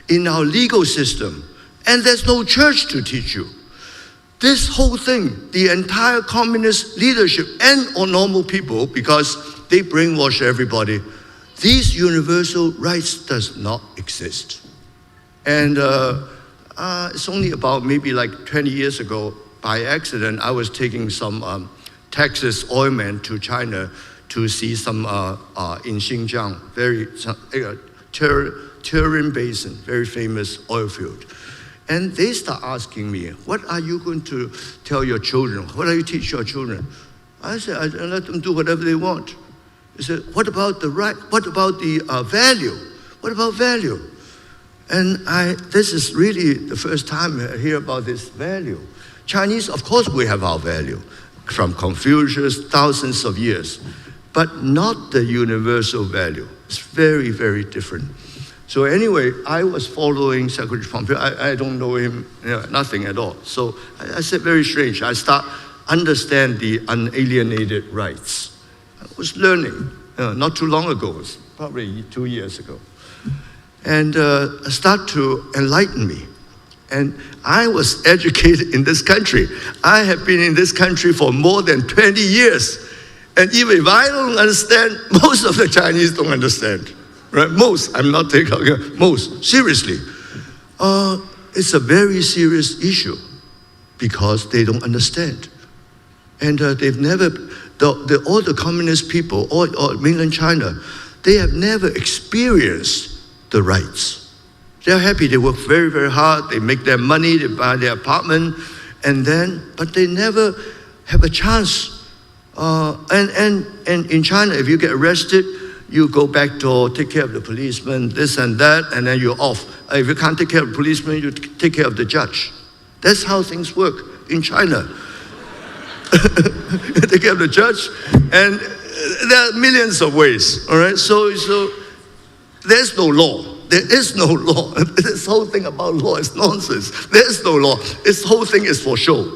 In our legal system, and there's no church to teach you. This whole thing, the entire communist leadership and or normal people, because they brainwash everybody, these universal rights does not exist. And it's only about maybe like 20 years ago, by accident, I was taking some Texas oilmen to China to see some in Xinjiang, very Turin Basin, very famous oil field. And they start asking me, what are you going to tell your children? What do you teach your children? I said, I let them do whatever they want. They said, what about the right? What about the value? What about value? And this is really the first time I hear about this value. Chinese, of course, we have our value from Confucius, thousands of years, but not the universal value. It's very, very different. So anyway, I was following Secretary Pompeo. I don't know him, nothing at all. So I said, very strange. I start understand the unalienated rights. I was learning not too long ago, probably 2 years ago. And start to enlighten me. And I was educated in this country. I have been in this country for more than 20 years. And even if I don't understand, most of the Chinese don't understand. Right? Most, I'm not taking, most, seriously. It's a very serious issue because they don't understand. And they've never, all the communist people, or mainland China, they have never experienced the rights. They're happy, they work very, very hard, they make their money, they buy their apartment, but they never have a chance. And in China, if you get arrested, you go back to take care of the policeman, this and that, and then you're off. If you can't take care of the policeman, you take care of the judge. That's how things work in China. Take care of the judge, and there are millions of ways, all right? So there's no law. There is no law. This whole thing about law is nonsense. There's no law. This whole thing is for show.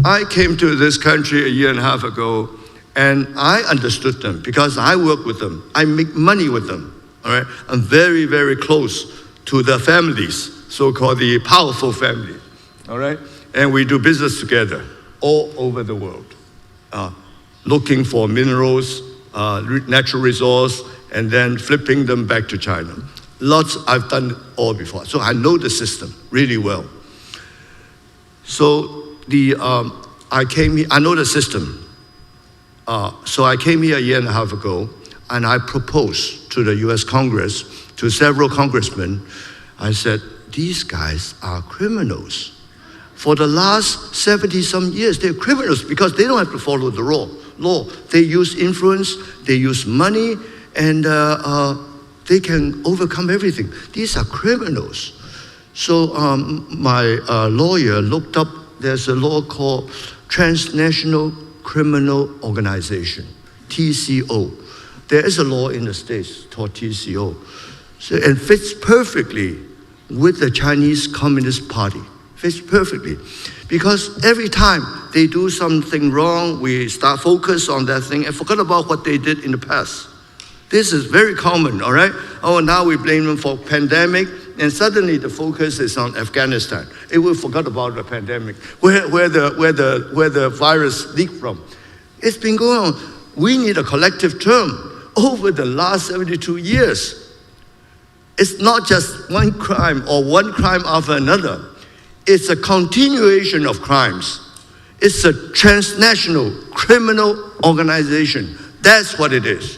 I came to this country 1.5 years ago, and I understood them because I work with them. I make money with them, all right? I'm very, very close to the families, so-called the powerful family, all right? And we do business together all over the world, looking for minerals, natural resource, and then flipping them back to China. Lots, I've done all before. So I know the system really well. So I came here, I know the system. So I came here 1.5 years ago, and I proposed to the US Congress, to several congressmen. I said, these guys are criminals. For the last 70-some years, they're criminals because they don't have to follow the law. They use influence, they use money, and they can overcome everything. These are criminals. So my lawyer looked up, there's a law called Transnational Criminal Organization, TCO. There is a law in the States called TCO. So, and fits perfectly with the Chinese Communist Party. Fits perfectly. Because every time they do something wrong, we start focus on that thing and forget about what they did in the past. This is very common, all right? Oh, now we blame them for pandemic, and suddenly the focus is on Afghanistan. It will forget about the pandemic, where the virus leaked from. It's been going on. We need a collective term. over the last 72 years. It's not just one crime or one crime after another. It's a continuation of crimes. It's a transnational criminal organization. That's what it is.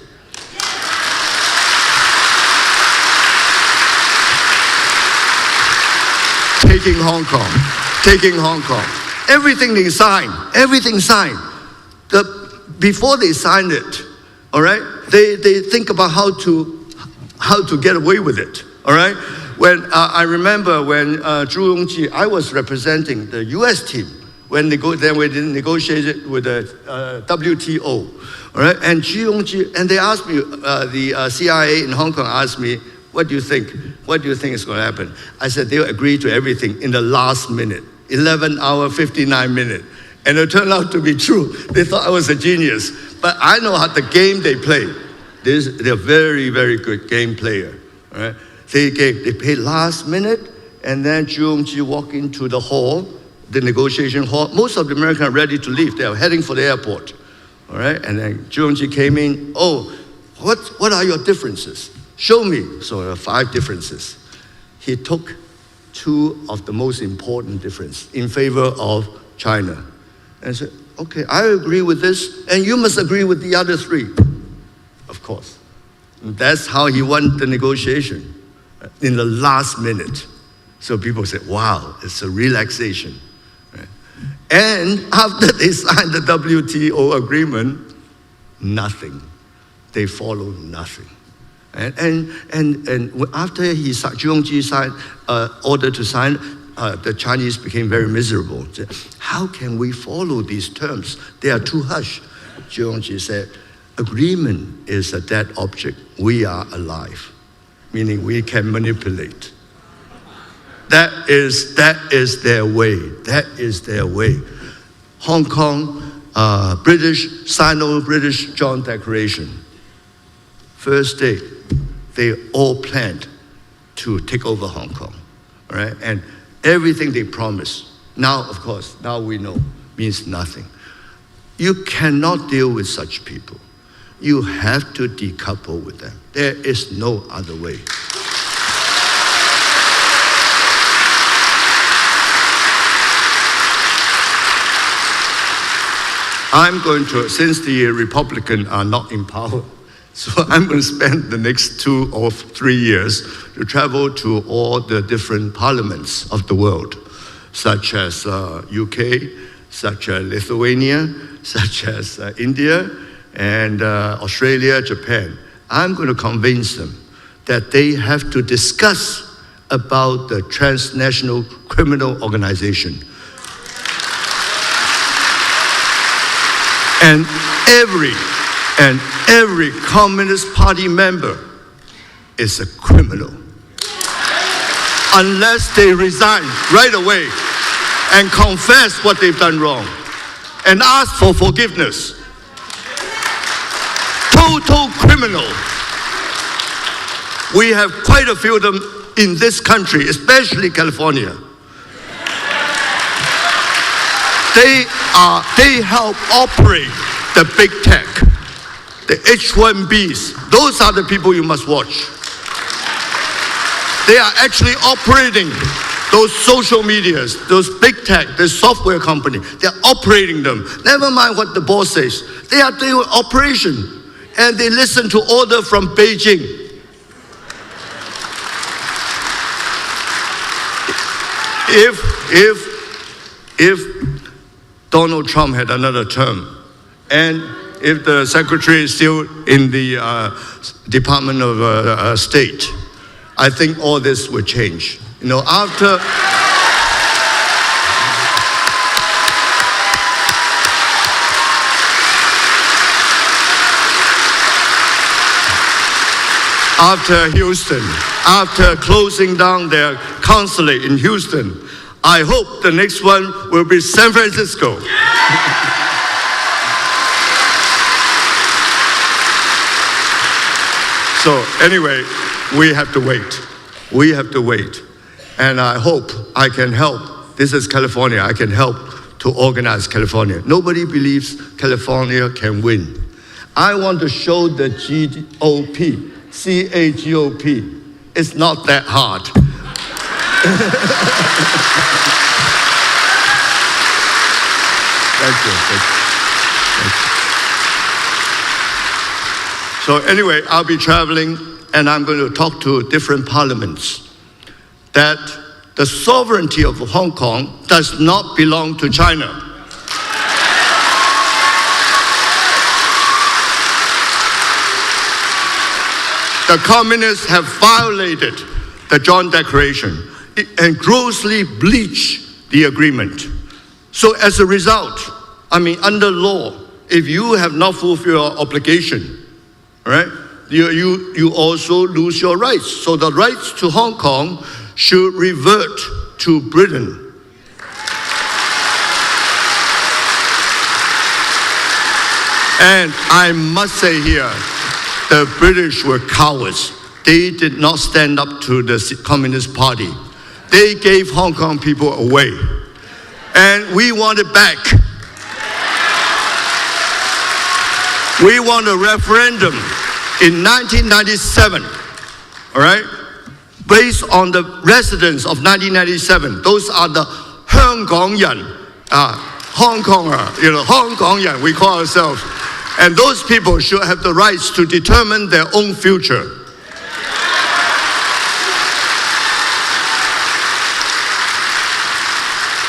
Taking Hong Kong. Everything signed. Before they signed it, all right, they think about how to get away with it, all right? When I remember when Zhu Yongji, I was representing the U.S. team when they negotiated with the WTO, all right? And Zhu Yongji, and they asked me, the CIA in Hong Kong asked me, what do you think? What do you think is going to happen? I said they'll agree to everything in the last minute, 11 hour, 59 minute. And it turned out to be true. They thought I was a genius. But I know how the game they play. They're very, very good game player. Right? They paid last minute, and then Zhu Yongji walked into the hall, the negotiation hall. Most of the Americans are ready to leave. They are heading for the airport. All right? And then Zhu Yongji came in. Oh, what are your differences? Show me. So there are 5 differences. He took 2 of the most important differences in favor of China. And said, okay, I agree with this, and you must agree with the other 3. Of course. And that's how he won the negotiation in the last minute. So people said, wow, it's a relaxation. Right? And after they signed the WTO agreement, nothing. They followed nothing. And after Zhu Yongji signed, ordered to sign, the Chinese became very miserable. How can we follow these terms? They are too hush. Zhu Yongji said, agreement is a dead object. We are alive, meaning we can manipulate. That is their way. That is their way. Hong Kong, Sino-British Joint Declaration. First day, they all planned to take over Hong Kong, all right? And everything they promised, now, of course, now we know, means nothing. You cannot deal with such people. You have to decouple with them. There is no other way. I'm going to, since the Republicans are not in power, so I'm going to spend the next 2 or 3 years to travel to all the different parliaments of the world, such as UK, such as Lithuania, such as India, and Australia, Japan. I'm going to convince them that they have to discuss about the transnational criminal organization. And every Communist Party member is a criminal. Unless they resign right away and confess what they've done wrong and ask for forgiveness. Total criminal. We have quite a few of them in this country, especially California. They help operate the big tech, the H-1Bs. Those are the people you must watch. They are actually operating those social medias, those big tech, the software company. They're operating them. Never mind what the boss says. They are doing operation, and they listen to order from Beijing. If Donald Trump had another term, and if the secretary is still in the Department of State, I think all this would change. You know, after Houston, after closing down their consulate in Houston, I hope the next one will be San Francisco. So anyway, we have to wait. We have to wait. And I hope I can help. This is California. I can help to organize California. Nobody believes California can win. I want to show the GOP, CAGOP. It's not that hard. Thank you. So anyway, I'll be traveling and I'm going to talk to different parliaments that the sovereignty of Hong Kong does not belong to China. The communists have violated the Joint Declaration and grossly breached the agreement. So as a result, under law, if you have not fulfilled your obligation, right, you also lose your rights. So the rights to Hong Kong should revert to Britain. And I must say here, the British were cowards. They did not stand up to the Communist Party. They gave Hong Kong people away. And we want it back. We want a referendum in 1997, all right? Based on the residents of 1997. Those are the 香港人, Hong Konger, Hong Kong Yan, we call ourselves. And those people should have the rights to determine their own future.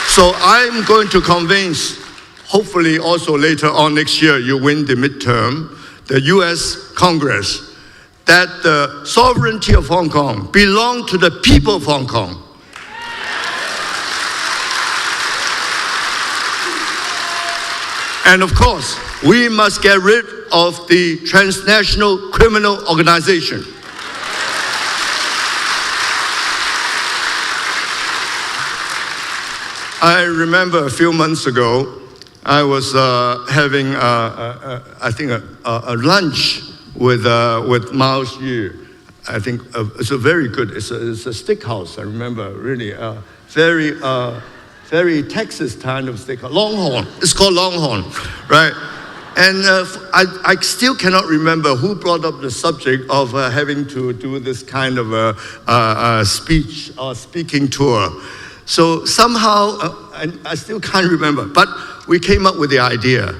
So I'm going to convince, hopefully also later on next year, you win the midterm, the US Congress, that the sovereignty of Hong Kong belongs to the people of Hong Kong. And of course, we must get rid of the transnational criminal organization. I remember a few months ago, I was having, I think, a lunch with Mao Xu. I think it's a very good, it's a steakhouse, I remember, really, very Texas kind of steakhouse, Longhorn, it's called Longhorn, right? And I still cannot remember who brought up the subject of having to do this kind of a speech or speaking tour. So somehow, I still can't remember, but we came up with the idea.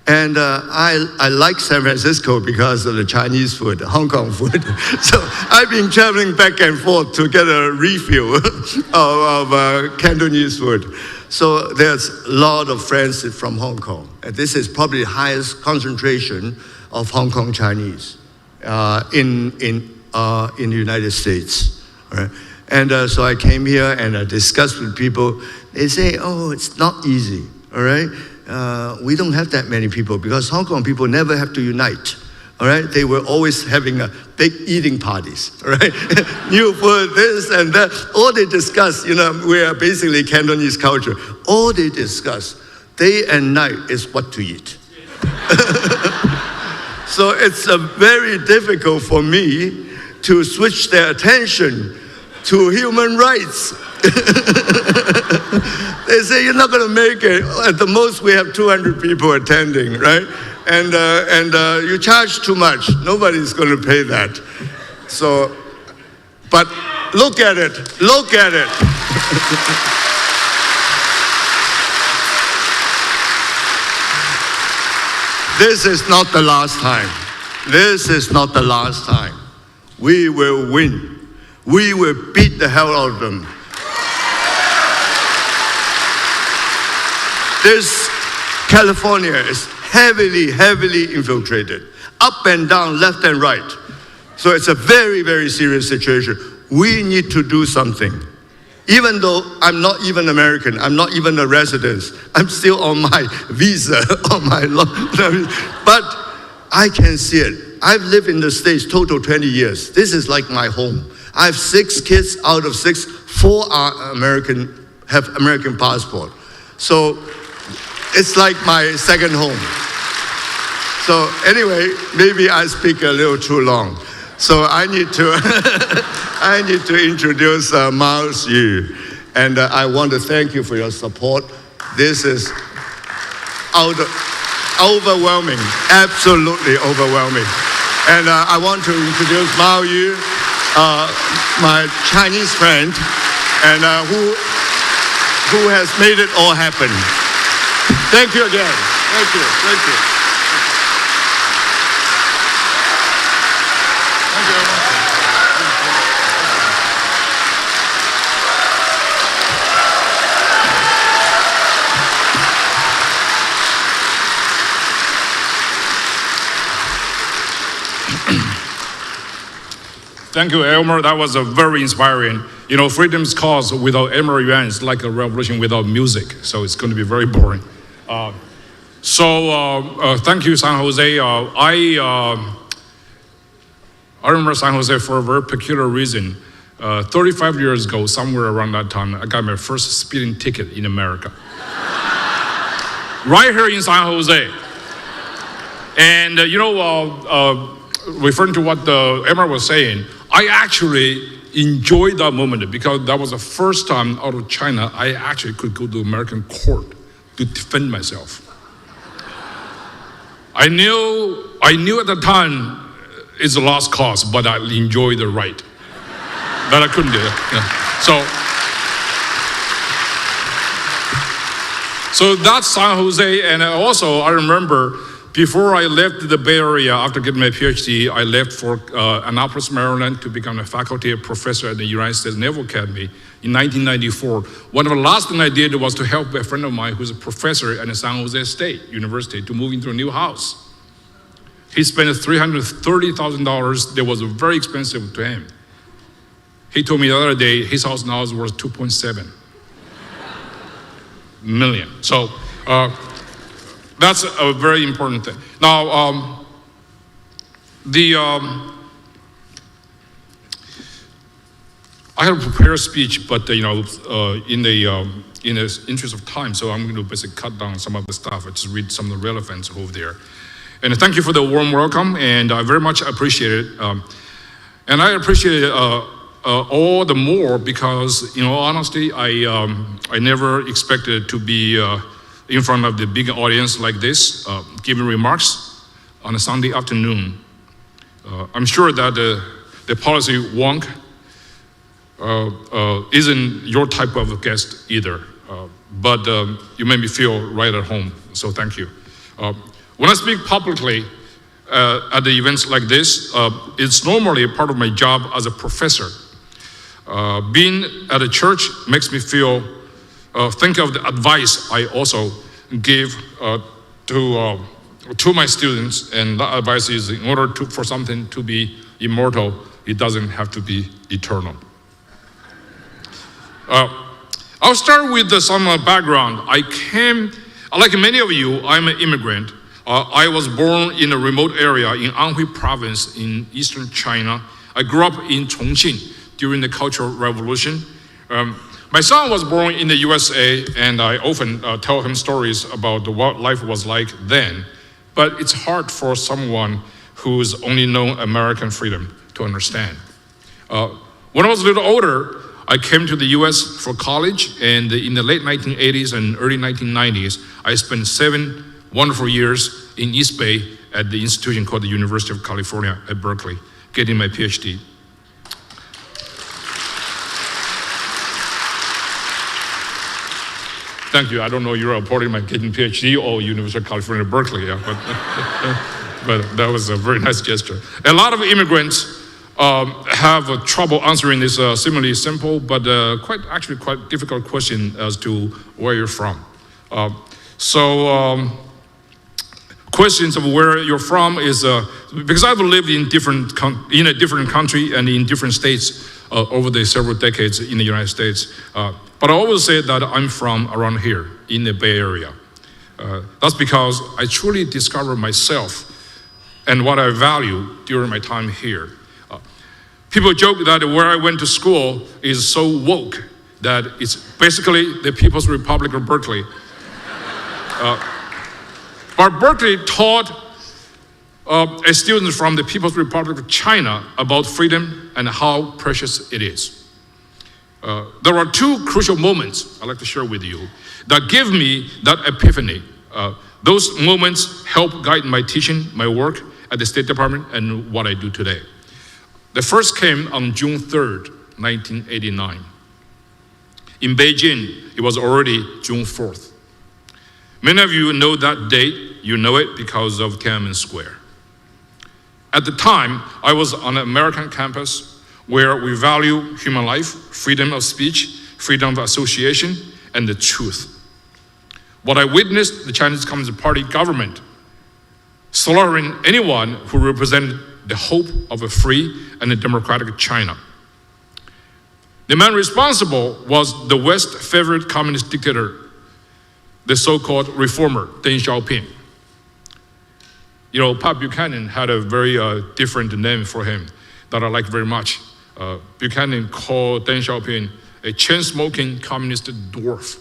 And I like San Francisco because of the Chinese food, Hong Kong food. So I've been traveling back and forth to get a refill of Cantonese food. So there's a lot of friends from Hong Kong. And this is probably the highest concentration of Hong Kong Chinese in the United States. Right? And so I came here and I discussed with people. They say, oh, it's not easy, all right? We don't have that many people because Hong Kong people never have to unite, all right? They were always having big eating parties, all right? New food, this and that. All they discuss, we are basically Cantonese culture. All they discuss day and night is what to eat. So it's very difficult for me to switch their attention to human rights. They say, you're not going to make it. At the most, we have 200 people attending, right? And you charge too much. Nobody's going to pay that. So, but look at it. Look at it. This is not the last time. This is not the last time. We will win. We will beat the hell out of them. This California is heavily, heavily infiltrated, up and down, left and right. So it's a very, very serious situation. We need to do something. Even though I'm not even American, I'm not even a resident, I'm still on my visa, on my but I can see it. I've lived in the States total 20 years. This is like my home. I have 6 kids out of 6, 4 are have American passport. So it's like my second home. So anyway, maybe I speak a little too long. So I need to, I need to introduce Mao Xu. And I want to thank you for your support. This is out of, overwhelming, absolutely overwhelming. And I want to introduce Mao Yu, my Chinese friend, and who has made it all happen. Thank you again. Thank you. Thank you. Thank you very much. Thank you, Elmer. That was very inspiring. You know, freedom's cause without Elmer Yuen is like a revolution without music, so it's going to be very boring. Thank you, San Jose. I remember San Jose for a very peculiar reason. 35 years ago, somewhere around that time, I got my first speeding ticket in America. Right here in San Jose. And referring to what Elmer was saying, I actually enjoyed that moment because that was the first time out of China I actually could go to American court to defend myself. I knew at the time it's a lost cause, but I enjoyed the right. But I couldn't do it. Yeah. So that's San Jose, and also I remember before I left the Bay Area after getting my PhD, I left for Annapolis, Maryland to become a faculty professor at the United States Naval Academy in 1994. One of the last things I did was to help a friend of mine who's a professor at the San Jose State University to move into a new house. He spent $330,000 that was very expensive to him. He told me the other day his house now is worth $2.7 million. So that's a very important thing. Now, I have prepared a speech, but in the interest of time, so I'm going to basically cut down some of the stuff. I just read some of the relevance over there. And thank you for the warm welcome, and I very much appreciate it. And I appreciate it all the more because, in all honesty, I never expected to be in front of the big audience like this, giving remarks on a Sunday afternoon. I'm sure that the policy wonk isn't your type of guest either, but you made me feel right at home, so thank you. When I speak publicly at the events like this, it's normally a part of my job as a professor. Being at a church makes me think of the advice I also give to my students, and that advice is in order for something to be immortal, it doesn't have to be eternal. I'll start with some background. I came, like many of you, I'm an immigrant. I was born in a remote area in Anhui province in eastern China. I grew up in Chongqing during the Cultural Revolution. My son was born in the USA, and I often tell him stories about what life was like then. But it's hard for someone who's only known American freedom to understand. When I was a little older, I came to the US for college, and in the late 1980s and early 1990s, I spent 7 wonderful years in East Bay at the institution called the University of California at Berkeley, getting my PhD. Thank you. I don't know you're reporting my getting PhD or University of California, Berkeley, yeah, but that was a very nice gesture. A lot of immigrants have trouble answering this seemingly simple, but quite difficult question as to where you're from. Questions of where you're from is because I've lived in a different country and in different states over the several decades in the United States. But I always say that I'm from around here in the Bay Area. That's because I truly discovered myself and what I value during my time here. People joke that where I went to school is so woke that it's basically the People's Republic of Berkeley. But Berkeley taught students from the People's Republic of China about freedom and how precious it is. There are 2 crucial moments I'd like to share with you that give me that epiphany. Those moments help guide my teaching, my work at the State Department, and what I do today. The first came on June 3rd, 1989. In Beijing, it was already June 4th. Many of you know that date. You know it because of Tiananmen Square. At the time, I was on an American campus where we value human life, freedom of speech, freedom of association, and the truth. What I witnessed, the Chinese Communist Party government slaughtering anyone who represented the hope of a free and a democratic China. The man responsible was the West's favorite communist dictator, the so-called reformer, Deng Xiaoping. You know, Pat Buchanan had a very different name for him that I like very much. Buchanan called Deng Xiaoping a chain-smoking communist dwarf.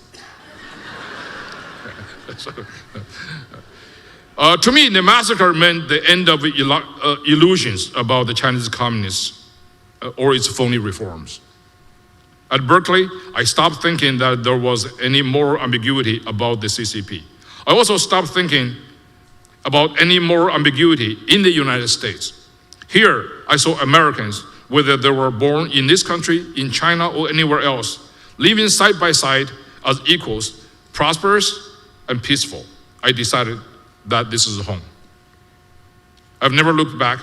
To me, the massacre meant the end of illusions about the Chinese communists or its phony reforms. At Berkeley, I stopped thinking that there was any moral ambiguity about the CCP. I also stopped thinking about any moral ambiguity in the United States. Here, I saw Americans, whether they were born in this country, in China, or anywhere else, living side by side as equals, prosperous and peaceful. I decided that this is home. I've never looked back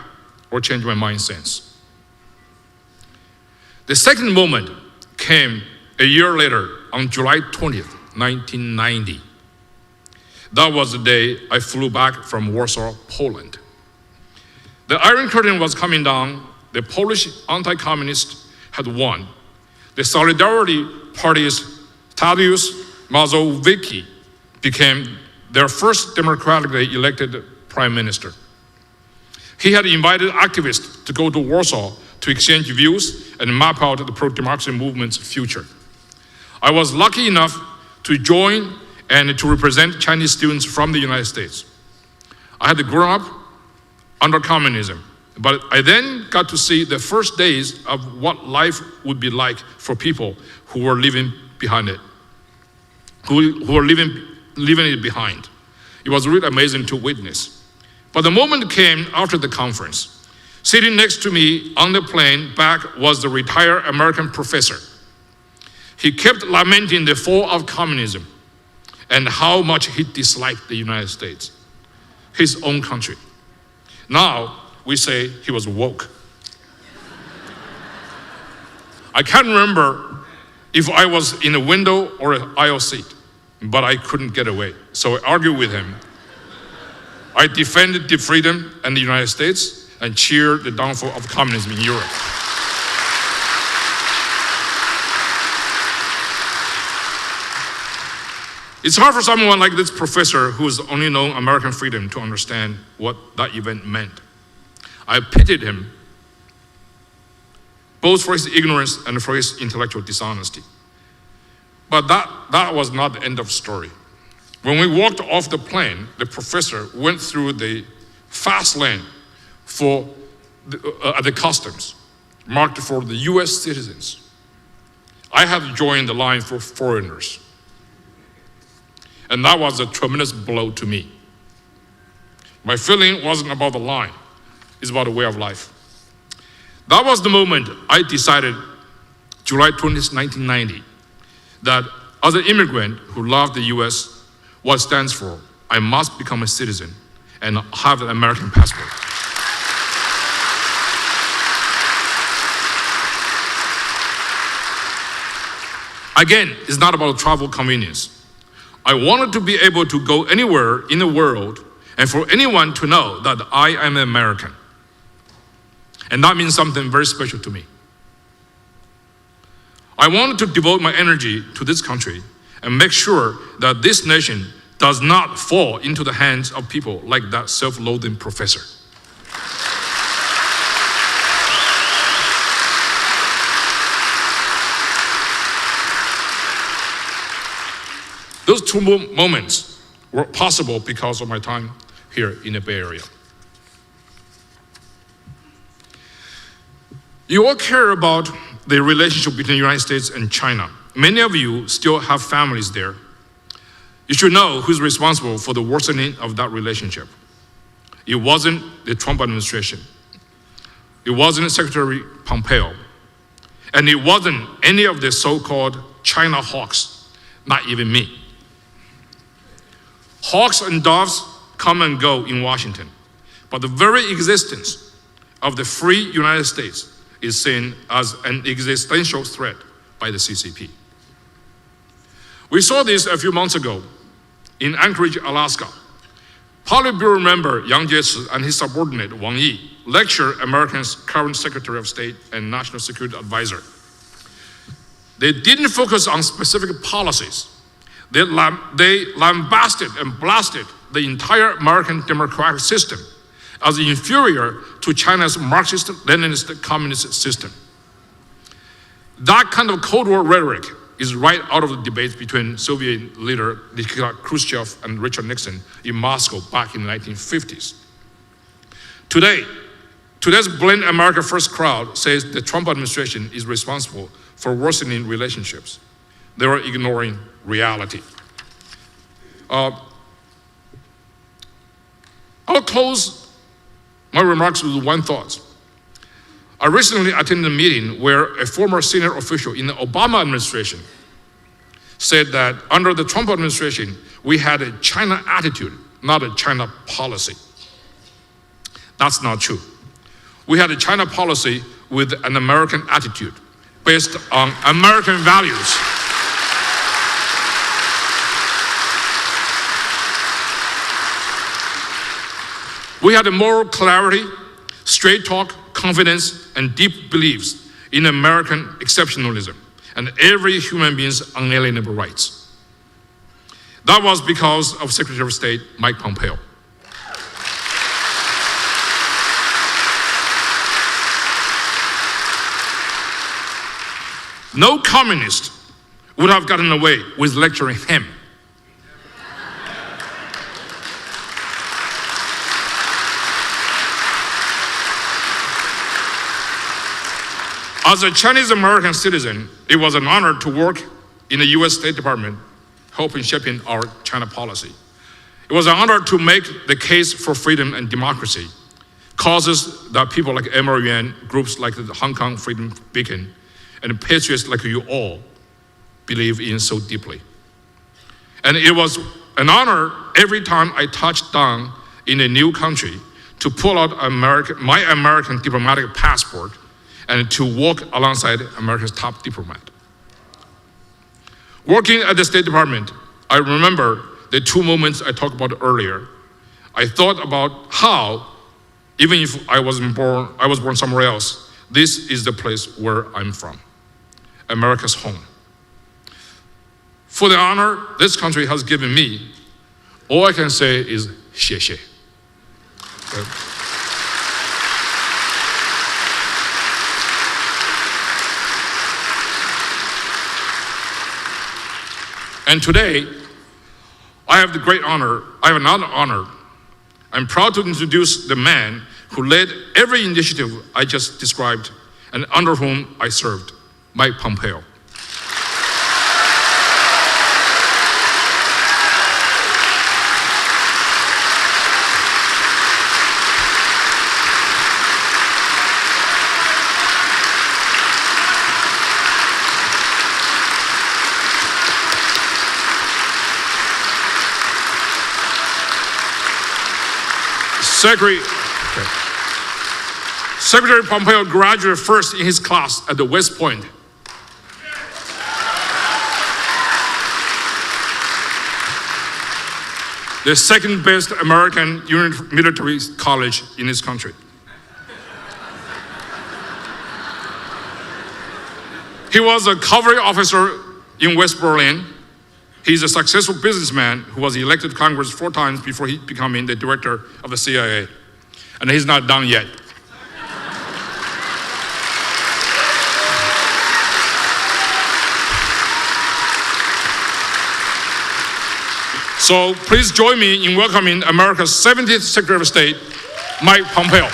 or changed my mind since. The second moment came a year later on July 20th, 1990. That was the day I flew back from Warsaw, Poland. The Iron Curtain was coming down. The Polish anti-communists had won. The Solidarity Party's Tadeusz Mazowiecki became their first democratically elected prime minister. He had invited activists to go to Warsaw to exchange views and map out the pro-democracy movement's future. I was lucky enough to join and to represent Chinese students from the United States. I had grown up under communism, but I then got to see the first days of what life would be like for people who were living behind it, who were leaving it behind. It was really amazing to witness. But the moment came after the conference. Sitting next to me on the plane back was the retired American professor. He kept lamenting the fall of communism and how much he disliked the United States, his own country. Now, we say he was woke. I can't remember if I was in a window or an aisle seat, but I couldn't get away. So I argued with him. I defended the freedom and the United States and cheered the downfall of communism in Europe. It's hard for someone like this professor who has only known American freedom to understand what that event meant. I pitied him, both for his ignorance and for his intellectual dishonesty. But that was not the end of the story. When we walked off the plane, the professor went through the fast lane at the customs, marked for the US citizens. I had joined the line for foreigners. And that was a tremendous blow to me. My feeling wasn't about the line, it's about the way of life. That was the moment I decided, July 20th, 1990, that as an immigrant who loved the US, what it stands for, I must become a citizen and have an American passport. Again, it's not about travel convenience. I wanted to be able to go anywhere in the world and for anyone to know that I am an American. And that means something very special to me. I wanted to devote my energy to this country and make sure that this nation does not fall into the hands of people like that self-loathing professor. Those two moments were possible because of my time here in the Bay Area. You all care about the relationship between the United States and China. Many of you still have families there. You should know who's responsible for the worsening of that relationship. It wasn't the Trump administration. It wasn't Secretary Pompeo. And it wasn't any of the so-called China hawks, not even me. Hawks and doves come and go in Washington, but the very existence of the free United States is seen as an existential threat by the CCP. We saw this a few months ago in Anchorage, Alaska. Politburo member Yang Jiechi and his subordinate Wang Yi lectured America's current Secretary of State and National Security Advisor. They didn't focus on specific policies. They lambasted and blasted the entire American democratic system as inferior to China's Marxist, Leninist, communist system. That kind of Cold War rhetoric is right out of the debates between Soviet leader Nikita Khrushchev and Richard Nixon in Moscow back in the 1950s. Today's Blame America First crowd says the Trump administration is responsible for worsening relationships. They are ignoring reality. I'll close my remarks with one thought. I recently attended a meeting where a former senior official in the Obama administration said that under the Trump administration, we had a China attitude, not a China policy. That's not true. We had a China policy with an American attitude based on American values. We had a moral clarity, straight talk, confidence, and deep beliefs in American exceptionalism and every human being's unalienable rights. That was because of Secretary of State Mike Pompeo. No communist would have gotten away with lecturing him. As a Chinese American citizen, it was an honor to work in the US State Department, helping shaping our China policy. It was an honor to make the case for freedom and democracy, causes that people like Elmer, Yuen, groups like the Hong Kong Freedom Beacon, and patriots like you all believe in so deeply. And it was an honor every time I touched down in a new country to pull out my American diplomatic passport and to walk alongside America's top diplomat. Working at the State Department, I remember the two moments I talked about earlier. I thought about how, even if I was born somewhere else, this is the place where I'm from, America's home. For the honor this country has given me, all I can say is 谢谢. And today, I have another honor. I'm proud to introduce the man who led every initiative I just described and under whom I served, Mike Pompeo. Secretary Pompeo graduated first in his class at the West Point. The second best American military college in this country. He was a cavalry officer in West Berlin. He's a successful businessman who was elected to Congress 4 times before he becoming the director of the CIA. And he's not done yet. So please join me in welcoming America's 70th Secretary of State, Mike Pompeo.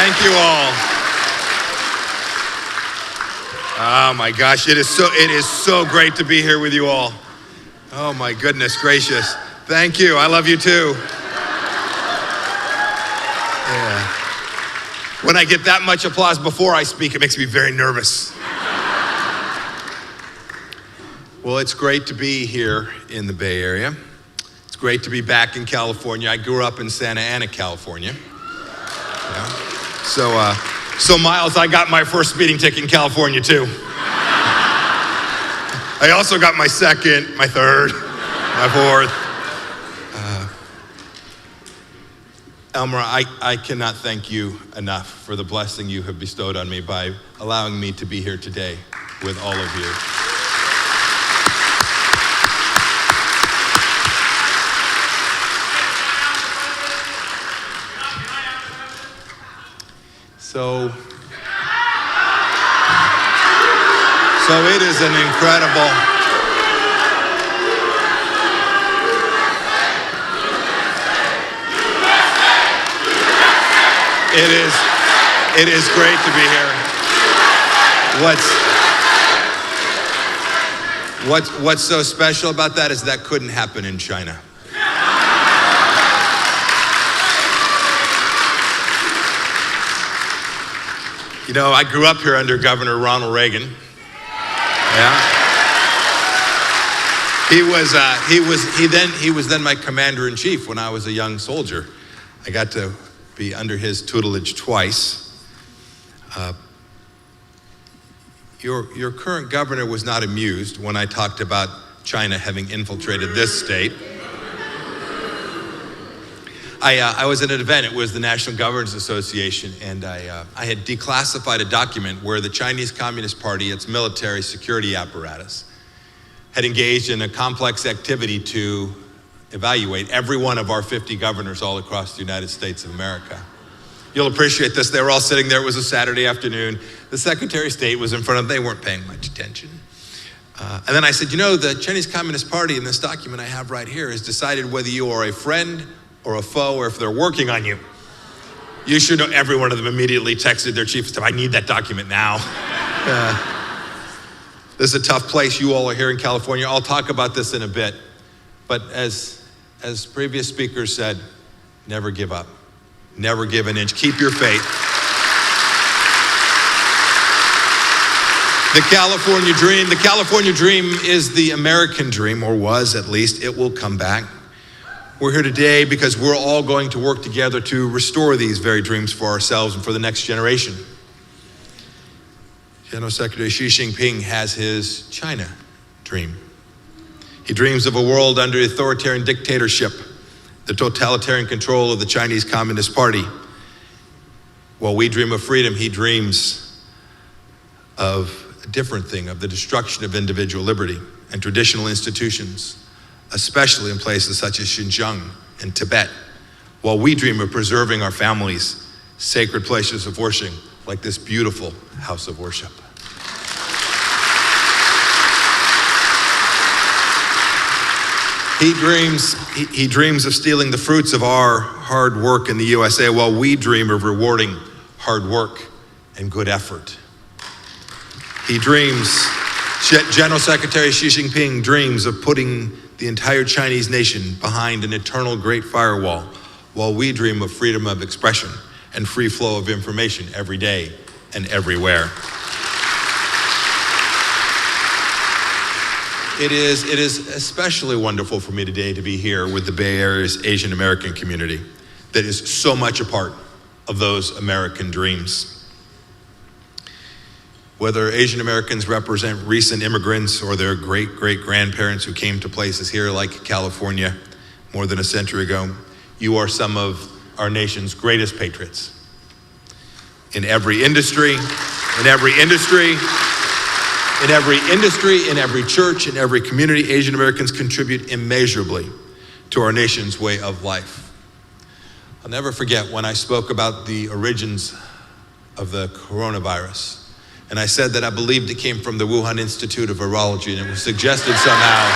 Thank you all. Oh my gosh, it is so great to be here with you all. Oh my goodness gracious. Thank you. I love you too. Yeah. When I get that much applause before I speak, it makes me very nervous. Well, it's great to be here in the Bay Area. It's great to be back in California. I grew up in Santa Ana, California. Yeah. So Miles, I got my first speeding ticket in California too. I also got my second, my third, my fourth. Elmer, I cannot thank you enough for the blessing you have bestowed on me by allowing me to be here today with all of you. So it is an incredible, it is great to be here. What's so special about that is that couldn't happen in China. You know, I grew up here under Governor Ronald Reagan. Yeah. He was then my commander-in-chief when I was a young soldier. I got to be under his tutelage twice. Your current governor was not amused when I talked about China having infiltrated this state. I was at an event, it was the National Governors Association, and I had declassified a document where the Chinese Communist Party, its military security apparatus, had engaged in a complex activity to evaluate every one of our 50 governors all across the United States of America. You'll appreciate this. They were all sitting there. It was a Saturday afternoon. The Secretary of State was in front of them. They weren't paying much attention. And then I said, you know, the Chinese Communist Party in this document I have right here has decided whether you are a friend or a foe, or if they're working on you. You should know every one of them immediately texted their chief of staff, I need that document now. This is a tough place. You all are here in California. I'll talk about this in a bit. But as previous speakers said, never give up. Never give an inch. Keep your faith. The California dream is the American dream, or was at least. It will come back. We're here today because we're all going to work together to restore these very dreams for ourselves and for the next generation. General Secretary Xi Jinping has his China dream. He dreams of a world under authoritarian dictatorship, the totalitarian control of the Chinese Communist Party. While we dream of freedom, he dreams of a different thing, of the destruction of individual liberty and traditional institutions, especially in places such as Xinjiang and Tibet, while we dream of preserving our families' sacred places of worship, like this beautiful house of worship. He dreams of stealing the fruits of our hard work in the USA, while we dream of rewarding hard work and good effort. General Secretary Xi Jinping dreams of putting the entire Chinese nation behind an eternal great firewall, while we dream of freedom of expression and free flow of information every day and everywhere. It is especially wonderful for me today to be here with the Bay Area's Asian American community that is so much a part of those American dreams. Whether Asian Americans represent recent immigrants or their great-great-grandparents who came to places here like California more than a century ago, you are some of our nation's greatest patriots. In every industry, in every church, in every community, Asian Americans contribute immeasurably to our nation's way of life. I'll never forget when I spoke about the origins of the coronavirus. And I said that I believed it came from the Wuhan Institute of Virology, and it was suggested somehow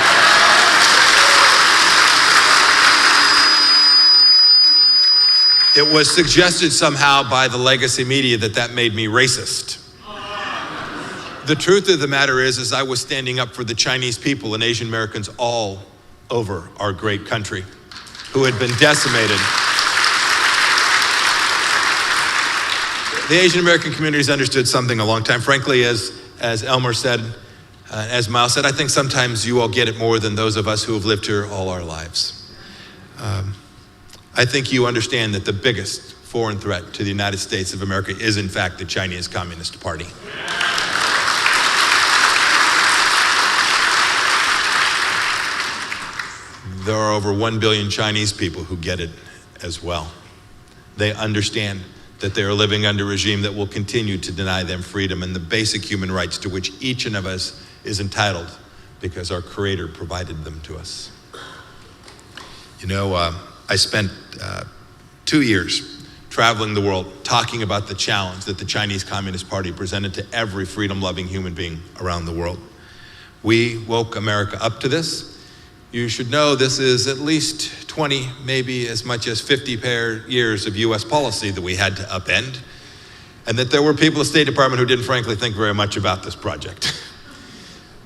It was suggested somehow by the legacy media that made me racist. The truth of the matter is I was standing up for the Chinese people and Asian Americans all over our great country who had been decimated. The Asian American community's understood something a long time. Frankly, as Elmer said, as Miles said, I think sometimes you all get it more than those of us who have lived here all our lives. I think you understand that the biggest foreign threat to the United States of America is in fact the Chinese Communist Party. There are over 1 billion Chinese people who get it as well. They understand that they are living under a regime that will continue to deny them freedom and the basic human rights to which each one of us is entitled because our Creator provided them to us. You know, I spent 2 years traveling the world talking about the challenge that the Chinese Communist Party presented to every freedom-loving human being around the world. We woke America up to this. You should know this is at least 20, maybe as much as 50 years of US policy that we had to upend, and that there were people at the State Department who didn't frankly think very much about this project.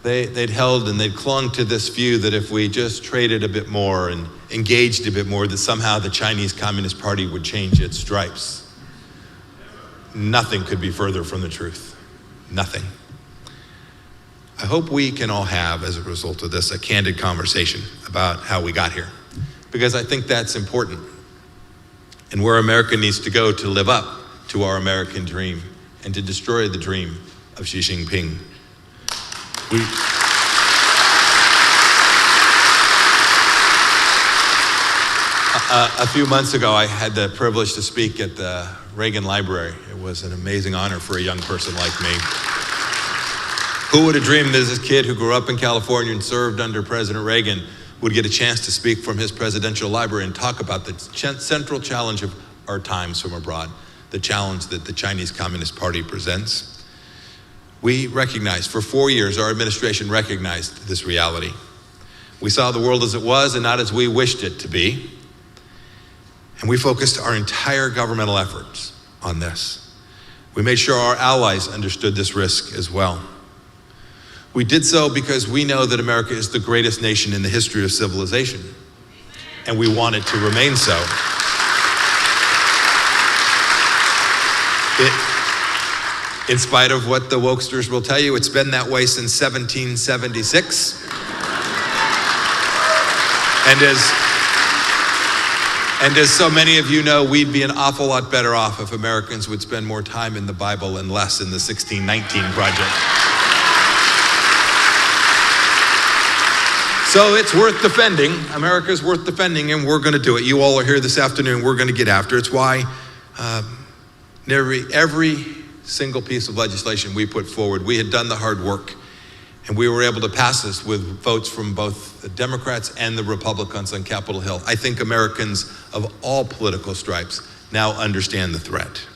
They'd held and they'd clung to this view that if we just traded a bit more and engaged a bit more, that somehow the Chinese Communist Party would change its stripes. Nothing could be further from the truth. Nothing. I hope we can all have, as a result of this, a candid conversation about how we got here, because I think that's important and where America needs to go to live up to our American dream and to destroy the dream of Xi Jinping. A few months ago, I had the privilege to speak at the Reagan Library. It was an amazing honor for a young person like me. Who would have dreamed that this kid who grew up in California and served under President Reagan would get a chance to speak from his presidential library and talk about the central challenge of our times from abroad, the challenge that the Chinese Communist Party presents. We recognized, for 4 years, our administration recognized this reality. We saw the world as it was and not as we wished it to be. And we focused our entire governmental efforts on this. We made sure our allies understood this risk as well. We did so because we know that America is the greatest nation in the history of civilization, and we want it to remain so. In spite of what the wokesters will tell you, it's been that way since 1776. And as so many of you know, we'd be an awful lot better off if Americans would spend more time in the Bible and less in the 1619 project. So it's worth defending. America's worth defending, and we're going to do it. You all are here this afternoon. We're going to get after it. It's why every single piece of legislation we put forward, we had done the hard work, and we were able to pass this with votes from both the Democrats and the Republicans on Capitol Hill. I think Americans of all political stripes now understand the threat.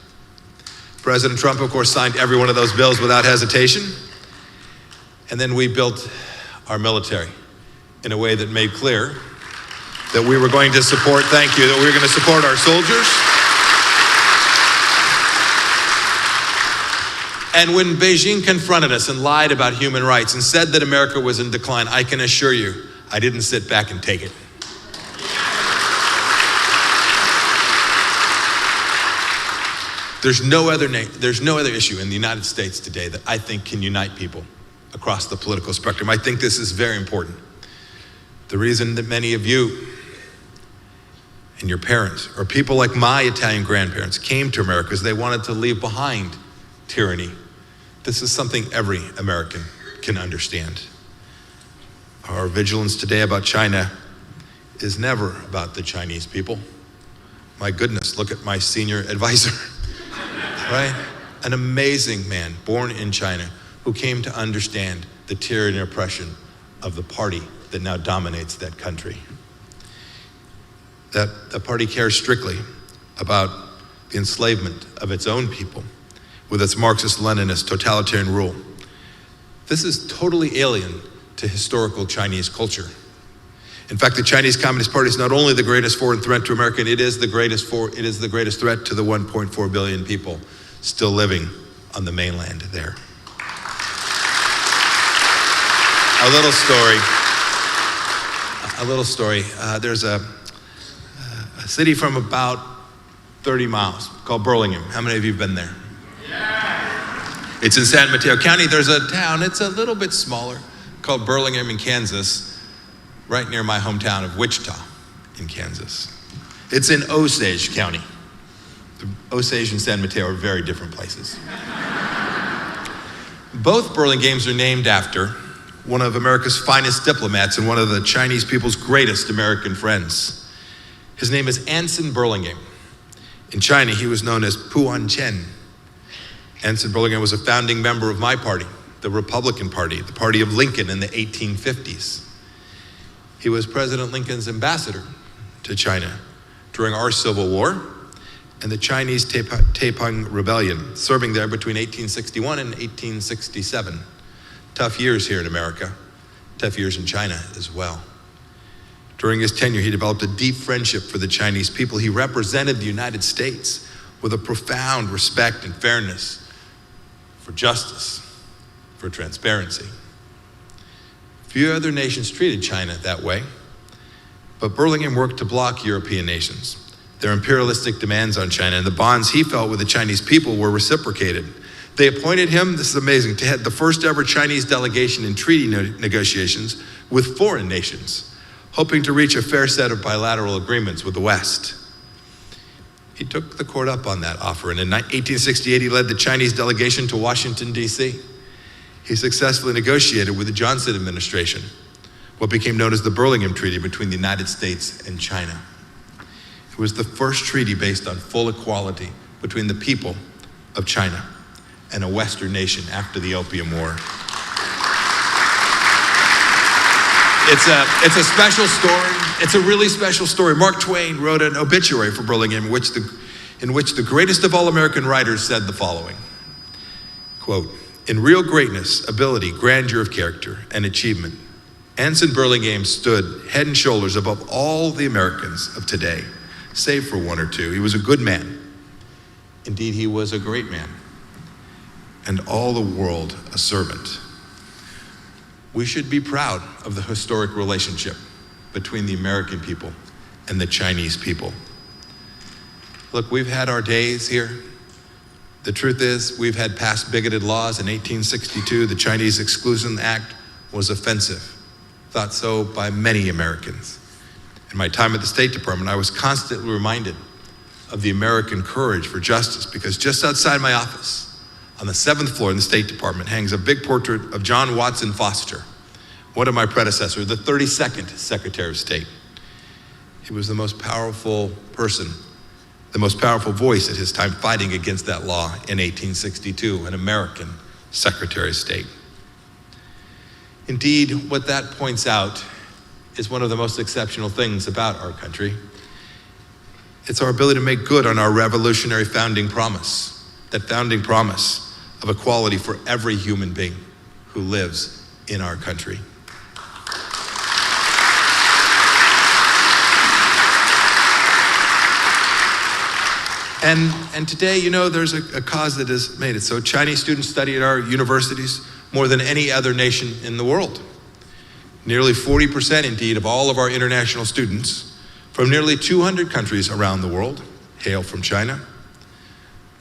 President Trump, of course, signed every one of those bills without hesitation. And then we built our military in a way that made clear that we were going to support, thank you, that we were going to support our soldiers. And when Beijing confronted us and lied about human rights and said that America was in decline, I can assure you, I didn't sit back and take it. There's no other issue in the United States today that I think can unite people across the political spectrum. I think this is very important. The reason that many of you and your parents, or people like my Italian grandparents, came to America is they wanted to leave behind tyranny. This is something every American can understand. Our vigilance today about China is never about the Chinese people. My goodness, look at my senior advisor, right? An amazing man born in China who came to understand the tyranny and oppression of the party that now dominates that country. That the party cares strictly about the enslavement of its own people with its Marxist-Leninist totalitarian rule. This is totally alien to historical Chinese culture. In fact, the Chinese Communist Party is not only the greatest foreign threat to America, it is the greatest threat to the 1.4 billion people still living on the mainland there. A little story. There's a city from about 30 miles called Burlingame. How many of you have been there? Yeah. It's in San Mateo County. There's a town, it's a little bit smaller, called Burlingame in Kansas, right near my hometown of Wichita in Kansas. It's in Osage County. Osage and San Mateo are very different places. Both Burlingames are named after one of America's finest diplomats and one of the Chinese people's greatest American friends. His name is Anson Burlingame. In China, he was known as Puan Chen. Anson Burlingame was a founding member of my party, the Republican Party, the party of Lincoln in the 1850s. He was President Lincoln's ambassador to China during our Civil War and the Chinese Taiping Rebellion, serving there between 1861 and 1867. Tough years here in America, tough years in China as well. During his tenure, he developed a deep friendship for the Chinese people. He represented the United States with a profound respect and fairness for justice, for transparency. Few other nations treated China that way, but Burlingame worked to block European nations, their imperialistic demands on China, and the bonds he felt with the Chinese people were reciprocated. They appointed him, this is amazing, to head the first ever Chinese delegation in treaty negotiations with foreign nations, hoping to reach a fair set of bilateral agreements with the West. He took the court up on that offer, and in 1868 he led the Chinese delegation to Washington, D.C. He successfully negotiated with the Johnson administration what became known as the Burlingame Treaty between the United States and China. It was the first treaty based on full equality between the people of China and a Western nation after the Opium War. It's a special story. It's a really special story. Mark Twain wrote an obituary for Burlingame in which the greatest of all American writers said the following, quote, "In real greatness, ability, grandeur of character, and achievement, Anson Burlingame stood head and shoulders above all the Americans of today, save for one or two. He was a good man. Indeed, he was a great man, and all the world a servant." We should be proud of the historic relationship between the American people and the Chinese people. Look, we've had our days here. The truth is, we've had passed bigoted laws. In 1862, the Chinese Exclusion Act was offensive, thought so by many Americans. In my time at the State Department, I was constantly reminded of the American courage for justice, because just outside my office, on the 7th floor in the State Department, hangs a big portrait of John Watson Foster, one of my predecessors, the 32nd Secretary of State. He was the most powerful person, the most powerful voice at his time, fighting against that law in 1862, an American Secretary of State. Indeed, what that points out is one of the most exceptional things about our country. It's our ability to make good on our revolutionary founding promise, that founding promise of equality for every human being who lives in our country. And today, you know, there's a cause that has made it so. Chinese students study at our universities more than any other nation in the world. Nearly 40%, indeed, of all of our international students from nearly 200 countries around the world hail from China.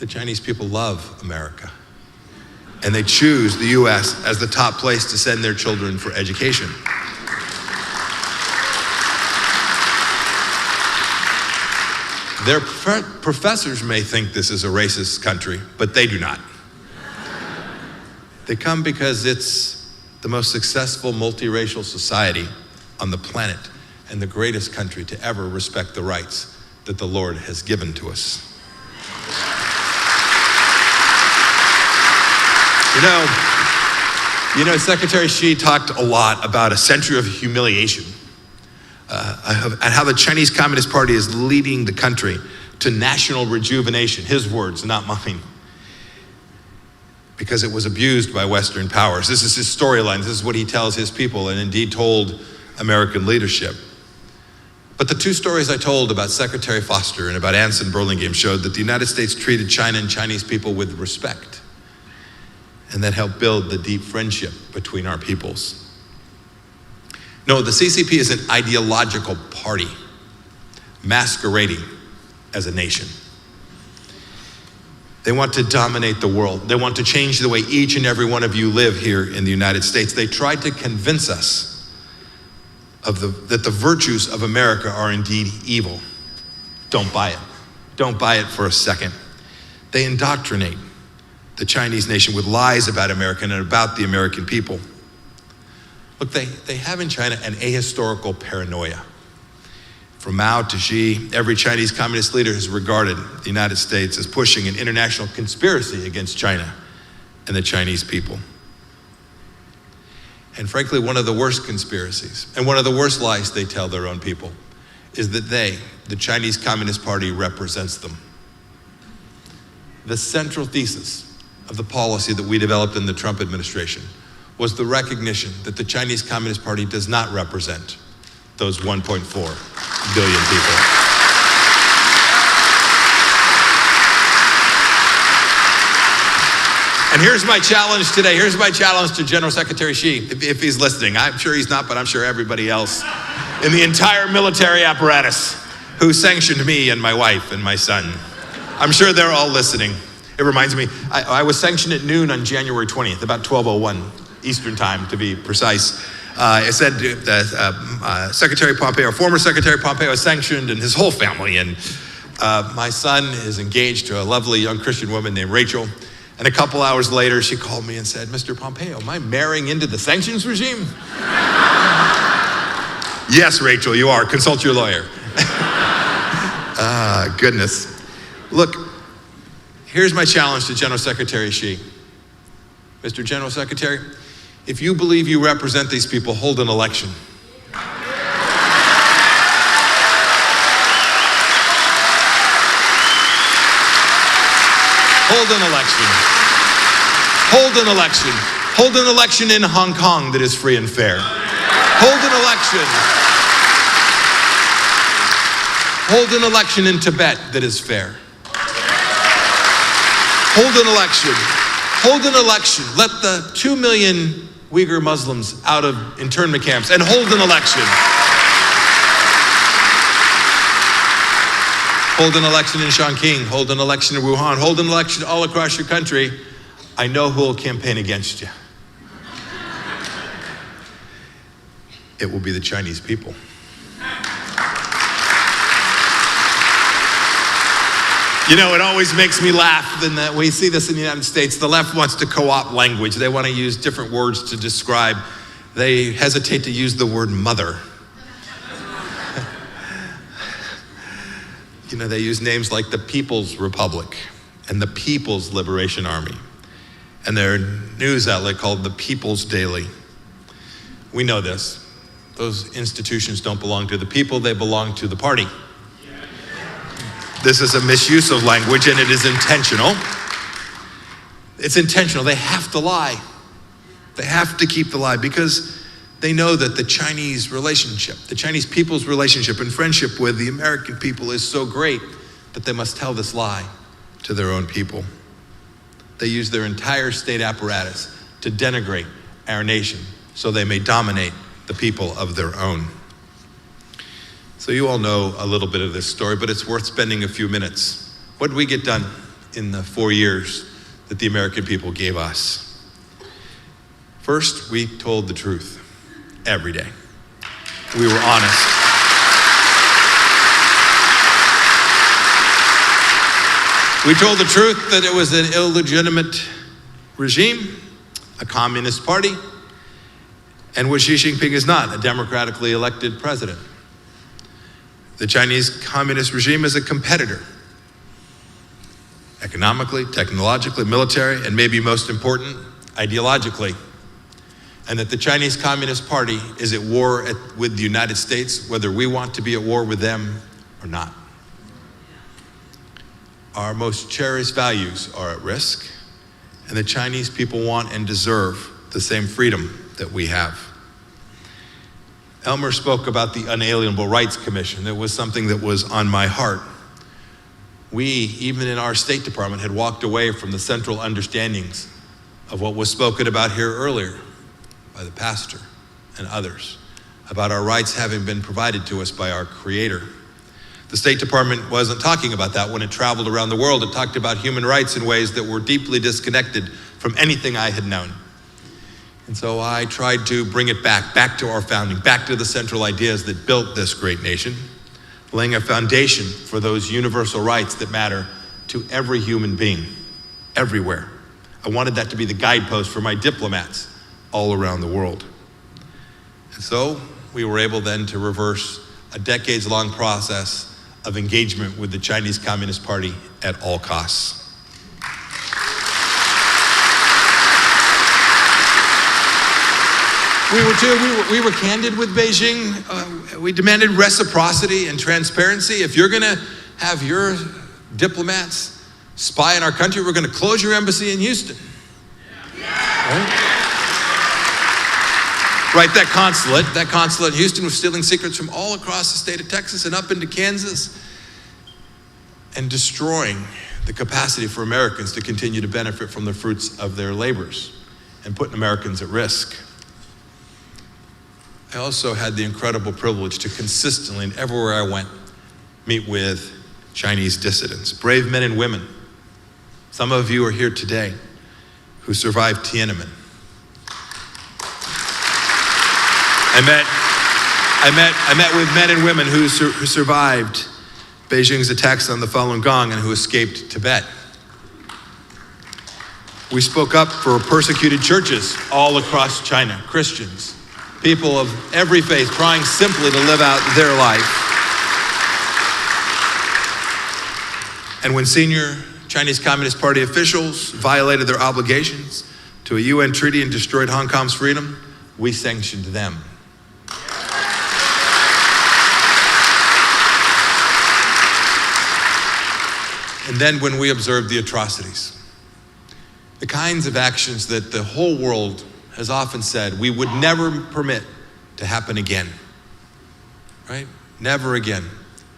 The Chinese people love America, and they choose the U.S. as the top place to send their children for education. Their professors may think this is a racist country, but they do not. They come because it's the most successful multiracial society on the planet and the greatest country to ever respect the rights that the Lord has given to us. You know, Secretary Xi talked a lot about a century of humiliation, and how the Chinese Communist Party is leading the country to national rejuvenation. His words, not mine. Because it was abused by Western powers. This is his storyline. This is what he tells his people, and indeed told American leadership. But the two stories I told about Secretary Foster and about Anson Burlingame showed that the United States treated China and Chinese people with respect, and that helped build the deep friendship between our peoples. No, the CCP is an ideological party masquerading as a nation. They want to dominate the world. They want to change the way each and every one of you live here in the United States. They tried to convince us that the virtues of America are indeed evil. Don't buy it. Don't buy it for a second. They indoctrinate the Chinese nation with lies about America and about the American people. Look, they have in China an ahistorical paranoia. From Mao to Xi, every Chinese communist leader has regarded the United States as pushing an international conspiracy against China and the Chinese people. And frankly, one of the worst conspiracies and one of the worst lies they tell their own people is that the Chinese Communist Party, represents them. The central thesis of the policy that we developed in the Trump administration was the recognition that the Chinese Communist Party does not represent those 1.4 billion people. And here's my challenge today. Here's my challenge to General Secretary Xi, if he's listening. I'm sure he's not, but I'm sure everybody else in the entire military apparatus who sanctioned me and my wife and my son. I'm sure they're all listening. It reminds me, I was sanctioned at noon on January 20th, about 12:01 Eastern time to be precise. It said Secretary Pompeo, former Secretary Pompeo, is sanctioned and his whole family. And my son is engaged to a lovely young Christian woman named Rachel. And a couple hours later, she called me and said, "Mr. Pompeo, am I marrying into the sanctions regime?" Yes, Rachel, you are. Consult your lawyer. Goodness. Look, here's my challenge to General Secretary Xi. Mr. General Secretary, if you believe you represent these people, hold an election. Hold an election. Hold an election. Hold an election in Hong Kong that is free and fair. Hold an election. Hold an election in Tibet that is fair. Hold an election. Hold an election. Let the 2 million Uyghur Muslims out of internment camps and hold an election. Hold an election in Chongqing. Hold an election in Wuhan. Hold an election all across your country. I know who will campaign against you. It will be the Chinese people. You know, it always makes me laugh that we see this in the United States. The left wants to co-opt language. They want to use different words to describe. They hesitate to use the word mother. You know, they use names like the People's Republic and the People's Liberation Army and their news outlet called the People's Daily. We know this. Those institutions don't belong to the people, they belong to the party. This is a misuse of language and it is intentional. It's intentional. They have to lie. They have to keep the lie because they know that the Chinese relationship, the Chinese people's relationship and friendship with the American people is so great that they must tell this lie to their own people. They use their entire state apparatus to denigrate our nation so they may dominate the people of their own. So you all know a little bit of this story, but it's worth spending a few minutes. What did we get done in the 4 years that the American people gave us? First, we told the truth. Every day. We were honest. We told the truth that it was an illegitimate regime, a communist party, and what Xi Jinping is not, a democratically elected president. The Chinese communist regime is a competitor, economically, technologically, military, and maybe most important, ideologically. And that the Chinese Communist Party is at war with the United States, whether we want to be at war with them or not. Our most cherished values are at risk, and the Chinese people want and deserve the same freedom that we have. Elmer spoke about the Unalienable Rights Commission. It was something that was on my heart. We, even in our State Department, had walked away from the central understandings of what was spoken about here earlier by the pastor and others, about our rights having been provided to us by our Creator. The State Department wasn't talking about that when it traveled around the world. It talked about human rights in ways that were deeply disconnected from anything I had known. And so I tried to bring it back to our founding, back to the central ideas that built this great nation, laying a foundation for those universal rights that matter to every human being, everywhere. I wanted that to be the guidepost for my diplomats all around the world. And so we were able then to reverse a decades-long process of engagement with the Chinese Communist Party at all costs. We were candid with Beijing. We demanded reciprocity and transparency. If you're going to have your diplomats spy in our country, we're going to close your embassy in Houston. Right, that consulate in Houston was stealing secrets from all across the state of Texas and up into Kansas and destroying the capacity for Americans to continue to benefit from the fruits of their labors and putting Americans at risk. I also had the incredible privilege to consistently, and everywhere I went, meet with Chinese dissidents, brave men and women. Some of you are here today who survived Tiananmen. I met with men and women who survived Beijing's attacks on the Falun Gong and who escaped Tibet. We spoke up for persecuted churches all across China, Christians, people of every faith trying simply to live out their life. And when senior Chinese Communist Party officials violated their obligations to a UN treaty and destroyed Hong Kong's freedom, we sanctioned them. And then when we observed the atrocities, the kinds of actions that the whole world has often said we would never permit to happen again, right? Never again.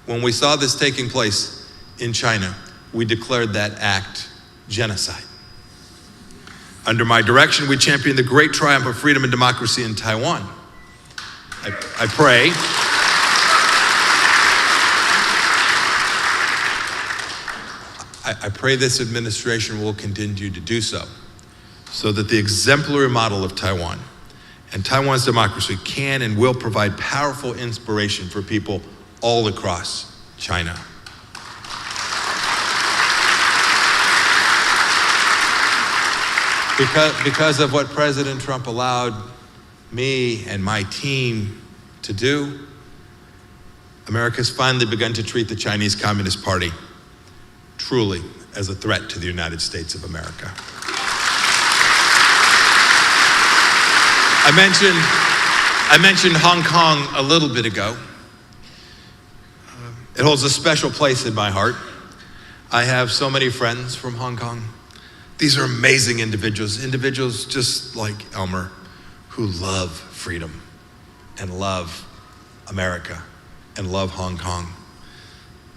When we saw this taking place in China, we declared that act genocide. Under my direction, we championed the great triumph of freedom and democracy in Taiwan. I pray this administration will continue to do so that the exemplary model of Taiwan and Taiwan's democracy can and will provide powerful inspiration for people all across China. Because of what President Trump allowed me and my team to do, America's finally begun to treat the Chinese Communist Party truly as a threat to the United States of America. I mentioned Hong Kong a little bit ago. It holds a special place in my heart. I have so many friends from Hong Kong. These are amazing individuals just like Elmer, who love freedom and love America and love Hong Kong.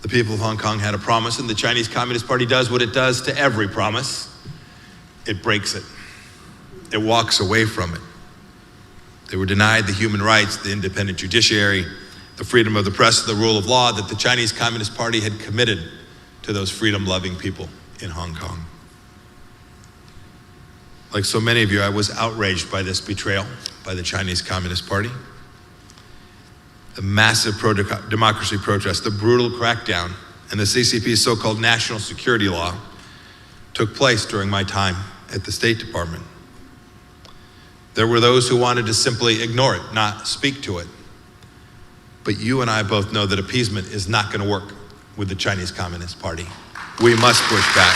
The people of Hong Kong had a promise, and the Chinese Communist Party does what it does to every promise. It breaks it. It walks away from it. They were denied the human rights, the independent judiciary, the freedom of the press, the rule of law that the Chinese Communist Party had committed to those freedom-loving people in Hong Kong. Like so many of you, I was outraged by this betrayal by the Chinese Communist Party. The massive pro-democracy protests, the brutal crackdown, and the CCP's so-called national security law took place during my time at the State Department. There were those who wanted to simply ignore it, not speak to it. But you and I both know that appeasement is not going to work with the Chinese Communist Party. We must push back.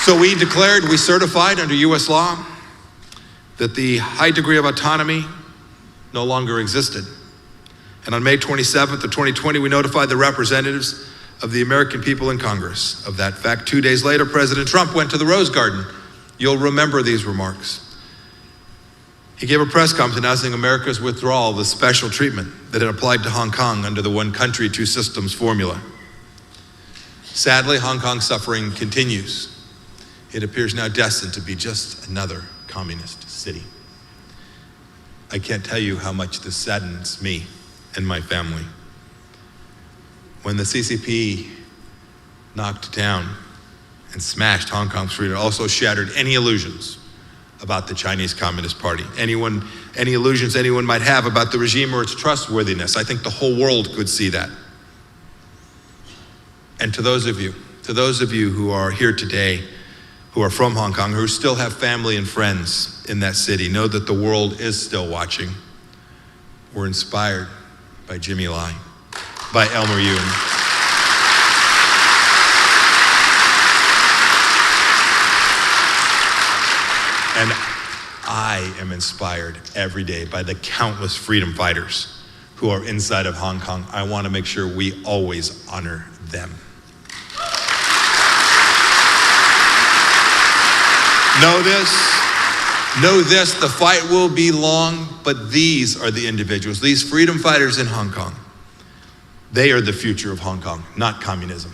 So we certified under US law that the high degree of autonomy no longer existed. And on May 27th of 2020, we notified the representatives of the American people in Congress of that fact. 2 days later, President Trump went to the Rose Garden. You'll remember these remarks. He gave a press conference announcing America's withdrawal of the special treatment that had applied to Hong Kong under the one country, two systems formula. Sadly, Hong Kong's suffering continues. It appears now destined to be just another communist city. I can't tell you how much this saddens me and my family. When the CCP knocked down and smashed Hong Kong's freedom, it also shattered any illusions about the Chinese Communist Party. Any illusions anyone might have about the regime or its trustworthiness. I think the whole world could see that. And to those of you who are here today, who are from Hong Kong, who still have family and friends in that city, know that the world is still watching. We're inspired by Jimmy Lai, by Elmer Yuen. And I am inspired every day by the countless freedom fighters who are inside of Hong Kong. I want to make sure we always honor them. Know this, the fight will be long, but these are the individuals, these freedom fighters in Hong Kong. They are the future of Hong Kong, not communism.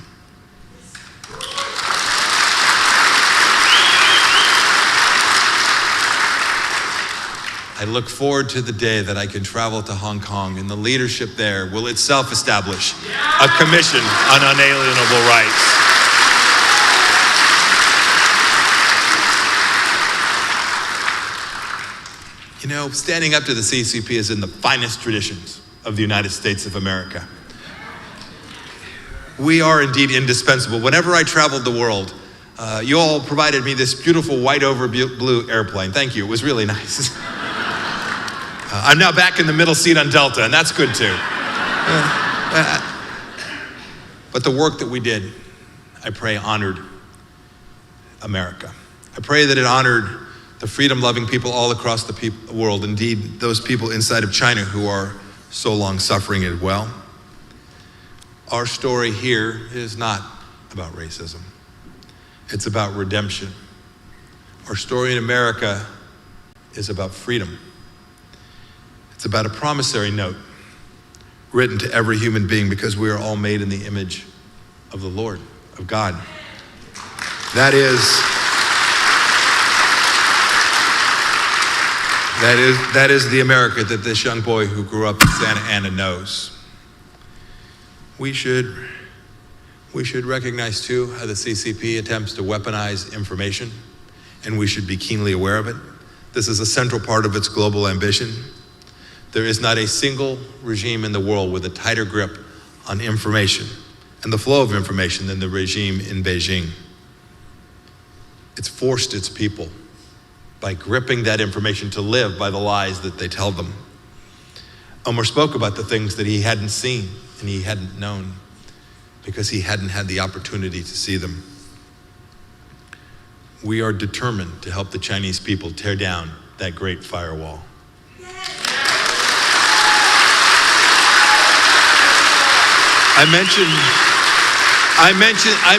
I look forward to the day that I can travel to Hong Kong and the leadership there will itself establish a commission on unalienable rights. You know, standing up to the CCP is in the finest traditions of the United States of America. We are indeed indispensable. Whenever I traveled the world, you all provided me this beautiful white over blue airplane. Thank you, it was really nice. I'm now back in the middle seat on Delta, and that's good too. But the work that we did, I pray, honored America. I pray that it honored the freedom-loving people all across the world, indeed those people inside of China who are so long suffering as well. Our story here is not about racism. It's about redemption. Our story in America is about freedom. It's about a promissory note written to every human being because we are all made in the image of the Lord, of God. That is the America that this young boy who grew up in Santa Ana knows. We should recognize too how the CCP attempts to weaponize information, and we should be keenly aware of it. This is a central part of its global ambition. There is not a single regime in the world with a tighter grip on information and the flow of information than the regime in Beijing. It's forced its people by gripping that information to live by the lies that they tell them. Elmer spoke about the things that he hadn't seen and he hadn't known because he hadn't had the opportunity to see them. We are determined to help the Chinese people tear down that great firewall. I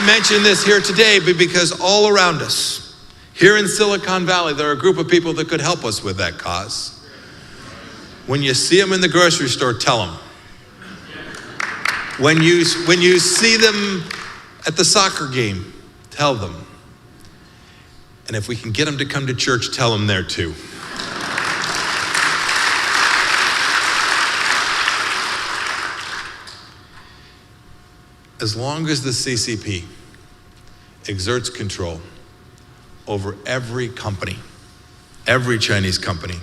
mention this here today because all around us, here in Silicon Valley, there are a group of people that could help us with that cause. When you see them in the grocery store, tell them. When you see them at the soccer game, tell them. And if we can get them to come to church, tell them there too. As long as the CCP exerts control over every company, every Chinese company,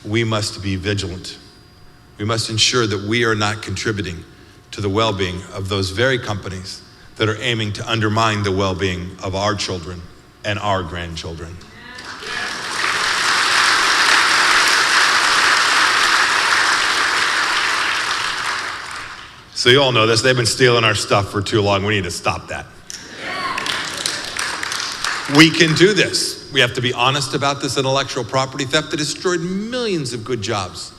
we must be vigilant. We must ensure that we are not contributing to the well-being of those very companies that are aiming to undermine the well-being of our children and our grandchildren. So you all know this, they've been stealing our stuff for too long. We need to stop that. We can do this. We have to be honest about this intellectual property theft that destroyed millions of good jobs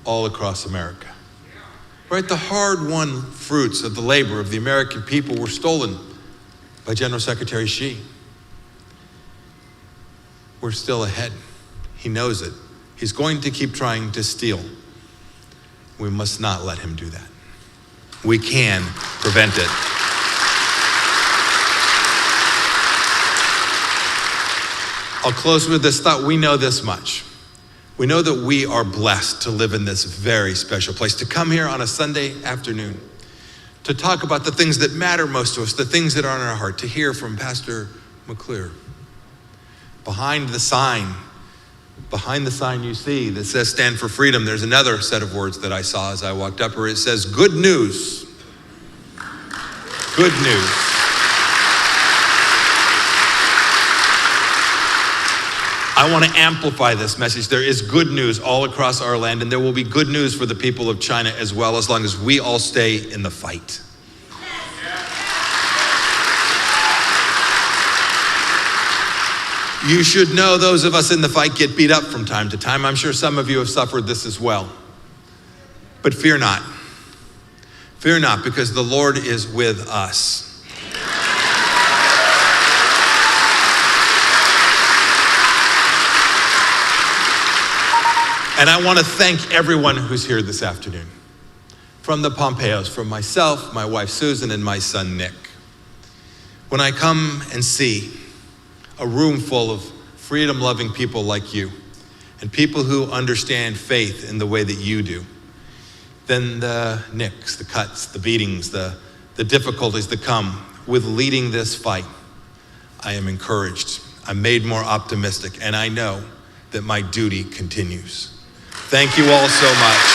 all across America. Right? The hard-won fruits of the labor of the American people were stolen by General Secretary Xi. We're still ahead. He knows it, He's going to keep trying to steal. We must not let him do that. We can prevent it. I'll close with this thought. We know this much. We know that we are blessed to live in this very special place, to come here on a Sunday afternoon, to talk about the things that matter most to us, the things that are in our heart, to hear from Pastor McClure. Behind the sign you see that says Stand for Freedom, there's another set of words that I saw as I walked up here. It says, good news. Good news. I want to amplify this message. There is good news all across our land, and there will be good news for the people of China as well, as long as we all stay in the fight. You should know those of us in the fight get beat up from time to time. I'm sure some of you have suffered this as well. But fear not. Fear not, because the Lord is with us. And I want to thank everyone who's here this afternoon. From the Pompeos, from myself, my wife Susan, and my son Nick. When I come and see a room full of freedom-loving people like you, and people who understand faith in the way that you do, then the nicks, the cuts, the beatings, the difficulties that come with leading this fight, I am encouraged. I'm made more optimistic, and I know that my duty continues. Thank you all so much.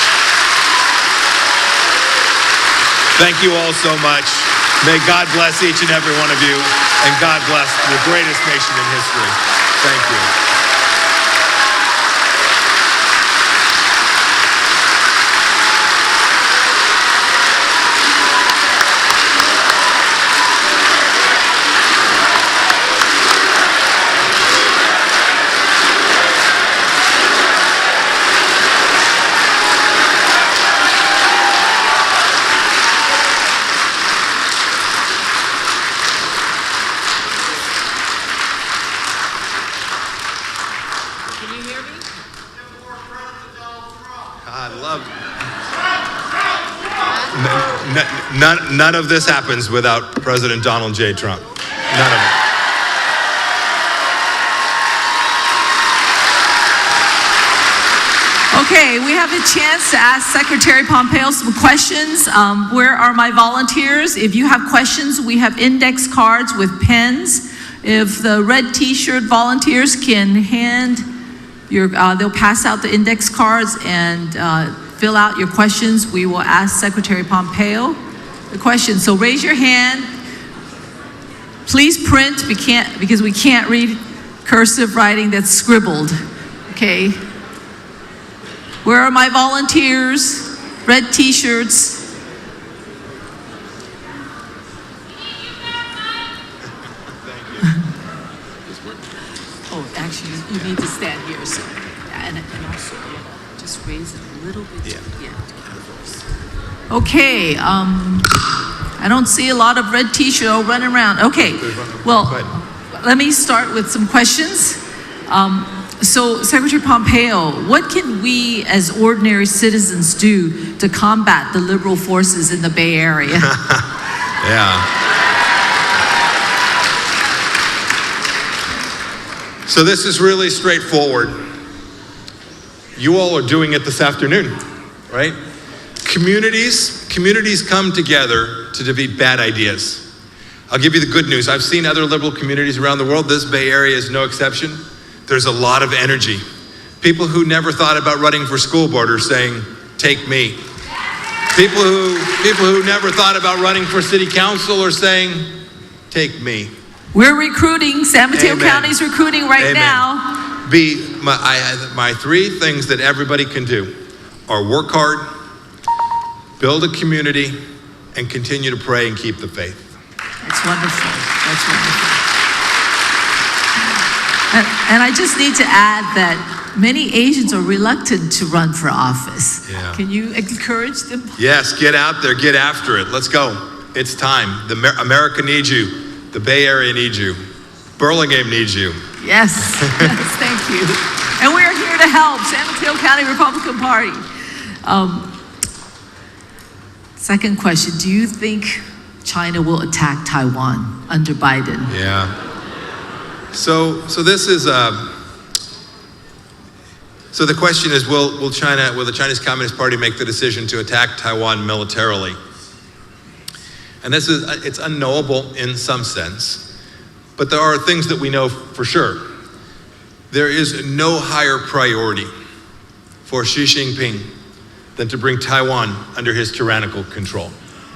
Thank you all so much. May God bless each and every one of you, and God bless the greatest nation in history. Thank you. None of this happens without President Donald J. Trump. None of it. Okay, we have a chance to ask Secretary Pompeo some questions. Where are my volunteers? If you have questions, we have index cards with pens. If the red t-shirt volunteers can hand they'll pass out the index cards and fill out your questions. We will ask Secretary Pompeo the question. So raise your hand. Please print, because we can't read cursive writing that's scribbled. Okay. Where are my volunteers? Red t-shirts. Oh, actually, you need to stand here, so. And also, just raise it a little bit. Yeah. Okay, I don't see a lot of red t-shirt running around. Okay, well, let me start with some questions. So, Secretary Pompeo, what can we as ordinary citizens do to combat the liberal forces in the Bay Area? Yeah. So this is really straightforward. You all are doing it this afternoon, right? Communities come together to defeat bad ideas. I'll give you the good news. I've seen other liberal communities around the world. This Bay Area is no exception. There's a lot of energy. People who never thought about running for school board are saying, take me. People who never thought about running for city council are saying, take me. We're recruiting. San Mateo County's recruiting right now. My three things that everybody can do are work hard, build a community, and continue to pray and keep the faith. That's wonderful. That's wonderful. And I just need to add that many Asians are reluctant to run for office. Yeah. Can you encourage them? Yes, get out there, get after it. Let's go. It's time. America needs you. The Bay Area needs you. Burlingame needs you. Yes, yes, thank you. And we're here to help. San Mateo County Republican Party. Second question, do you think China will attack Taiwan under Biden? Yeah. So this is, so the question is, will the Chinese Communist Party make the decision to attack Taiwan militarily? And it's unknowable in some sense, but there are things that we know for sure. There is no higher priority for Xi Jinping than to bring Taiwan under his tyrannical control.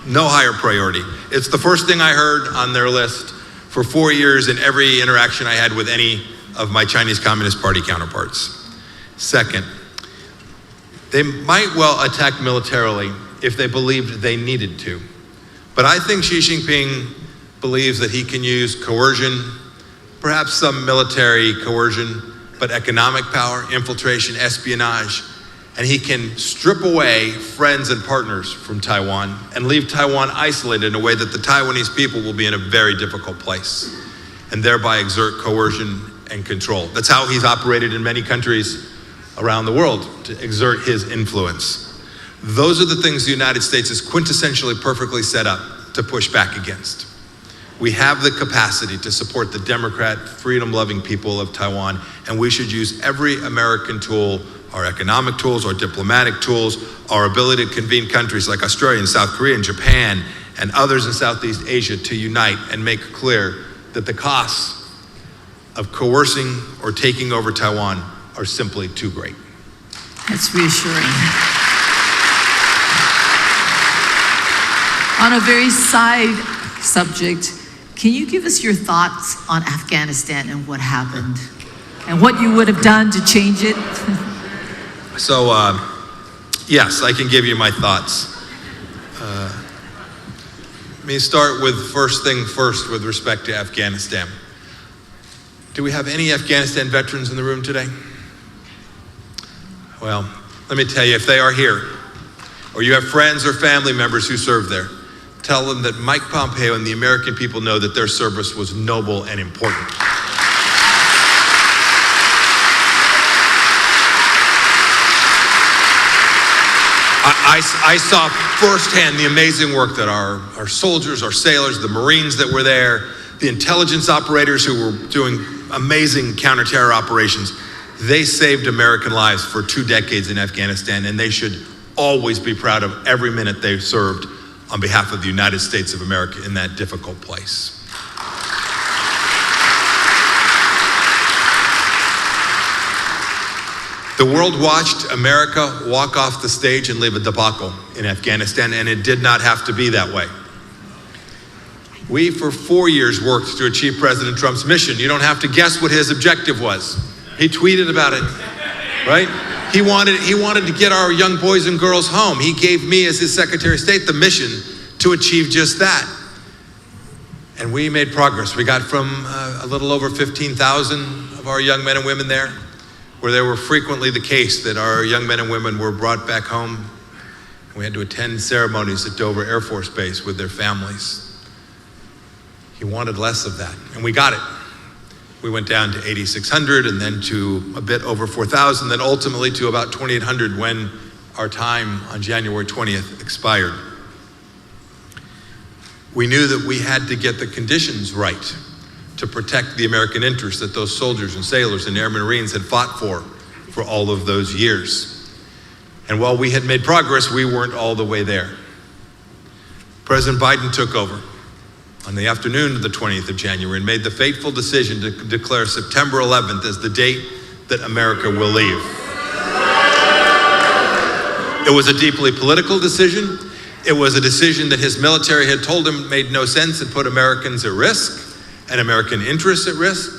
No higher priority. It's the first thing I heard on their list for 4 years in every interaction I had with any of my Chinese Communist Party counterparts. Second, they might well attack militarily if they believed they needed to. But I think Xi Jinping believes that he can use coercion, perhaps some military coercion, but economic power, infiltration, espionage, and he can strip away friends and partners from Taiwan and leave Taiwan isolated in a way that the Taiwanese people will be in a very difficult place and thereby exert coercion and control. That's how he's operated in many countries around the world, to exert his influence. Those are the things the United States is quintessentially perfectly set up to push back against. We have the capacity to support the democrat, freedom-loving people of Taiwan, and we should use every American tool, our economic tools, our diplomatic tools, our ability to convene countries like Australia and South Korea and Japan and others in Southeast Asia to unite and make clear that the costs of coercing or taking over Taiwan are simply too great. That's reassuring. On a very side subject, can you give us your thoughts on Afghanistan and what happened and what you would have done to change it? So, yes, I can give you my thoughts. Let me start with first thing first with respect to Afghanistan. Do we have any Afghanistan veterans in the room today? Well, let me tell you, if they are here, or you have friends or family members who served there, tell them that Mike Pompeo and the American people know that their service was noble and important. I saw firsthand the amazing work that our soldiers, our sailors, the Marines that were there, the intelligence operators who were doing amazing counter-terror operations. They saved American lives for 2 decades in Afghanistan, and they should always be proud of every minute they served on behalf of the United States of America in that difficult place. The world watched America walk off the stage and leave a debacle in Afghanistan, and it did not have to be that way. We, for 4 years, worked to achieve President Trump's mission. You don't have to guess what his objective was. He tweeted about it, right? He wanted to get our young boys and girls home. He gave me, as his Secretary of State, the mission to achieve just that. And we made progress. We got from a little over 15,000 of our young men and women there, where they were frequently the case that our young men and women were brought back home. We had to attend ceremonies at Dover Air Force Base with their families. He wanted less of that, and we got it. We went down to 8,600 and then to a bit over 4,000, then ultimately to about 2,800 when our time on January 20th expired. We knew that we had to get the conditions right to protect the American interests that those soldiers and sailors and airmen and Marines had fought for all of those years. And while we had made progress, we weren't all the way there. President Biden took over on the afternoon of the 20th of January and made the fateful decision to declare September 11th as the date that America will leave. It was a deeply political decision. It was a decision that his military had told him made no sense and put Americans at risk and American interests at risk.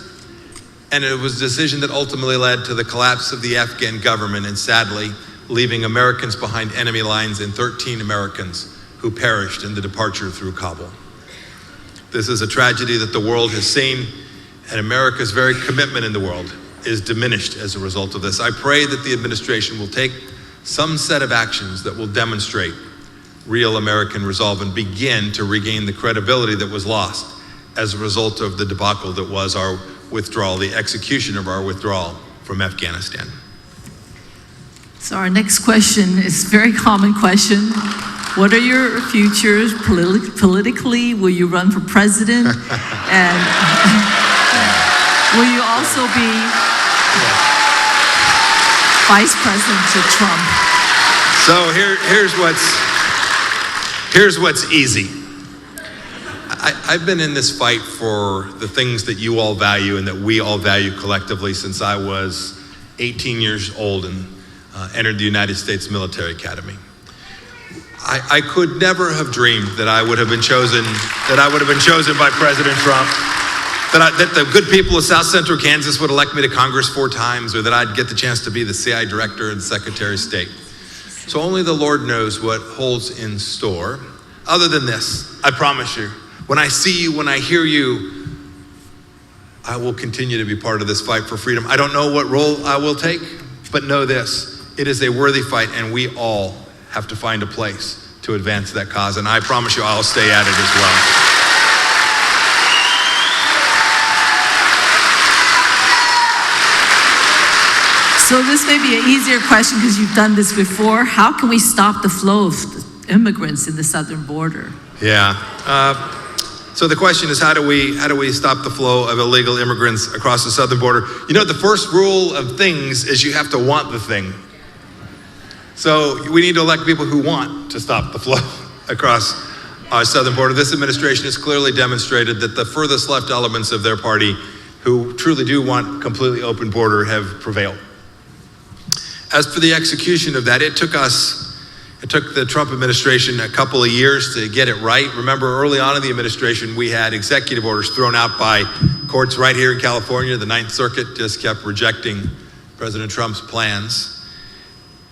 And it was a decision that ultimately led to the collapse of the Afghan government and sadly leaving Americans behind enemy lines and 13 Americans who perished in the departure through Kabul. This is a tragedy that the world has seen, and America's very commitment in the world is diminished as a result of this. I pray that the administration will take some set of actions that will demonstrate real American resolve and begin to regain the credibility that was lost as a result of the debacle that was our withdrawal, the execution of our withdrawal from Afghanistan. So our next question is a very common question. What are your futures politically? Will you run for president? And will you also be vice president to Trump? So here's what's easy. I've been in this fight for the things that you all value and that we all value collectively since I was 18 years old and entered the United States Military Academy. I could never have dreamed that I would have been chosen by President Trump, that the good people of South Central Kansas would elect me to Congress 4 times, or that I'd get the chance to be the CIA Director and Secretary of State. So only the Lord knows what holds in store. Other than this, I promise you, when I see you, when I hear you, I will continue to be part of this fight for freedom. I don't know what role I will take, but know this, it is a worthy fight, and we all have to find a place to advance that cause, and I promise you I'll stay at it as well. So this may be an easier question because you've done this before. How can we stop the flow of immigrants in the southern border? Yeah. So the question is, how do we stop the flow of illegal immigrants across the southern border? You know, the first rule of things is you have to want the thing. So we need to elect people who want to stop the flow across our southern border. This administration has clearly demonstrated that the furthest left elements of their party who truly do want completely open border have prevailed. As for the execution of that, it took the Trump administration a couple of years to get it right. Remember, early on in the administration, we had executive orders thrown out by courts right here in California. The Ninth Circuit just kept rejecting President Trump's plans.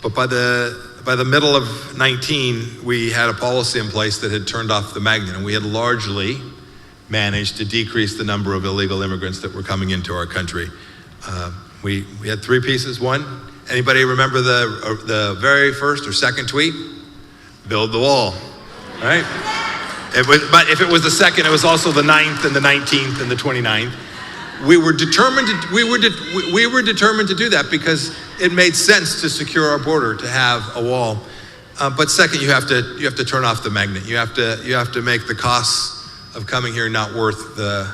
But by the middle of 19, we had a policy in place that had turned off the magnet, and we had largely managed to decrease the number of illegal immigrants that were coming into our country. We had 3 pieces. One, anybody remember the very first or second tweet? Build the wall, right? But if it was the second, it was also the 9th and the 19th and the 29th. We were determined to do that because it made sense to secure our border, to have a wall. But second, you have to turn off the magnet. You have to make the costs of coming here not worth the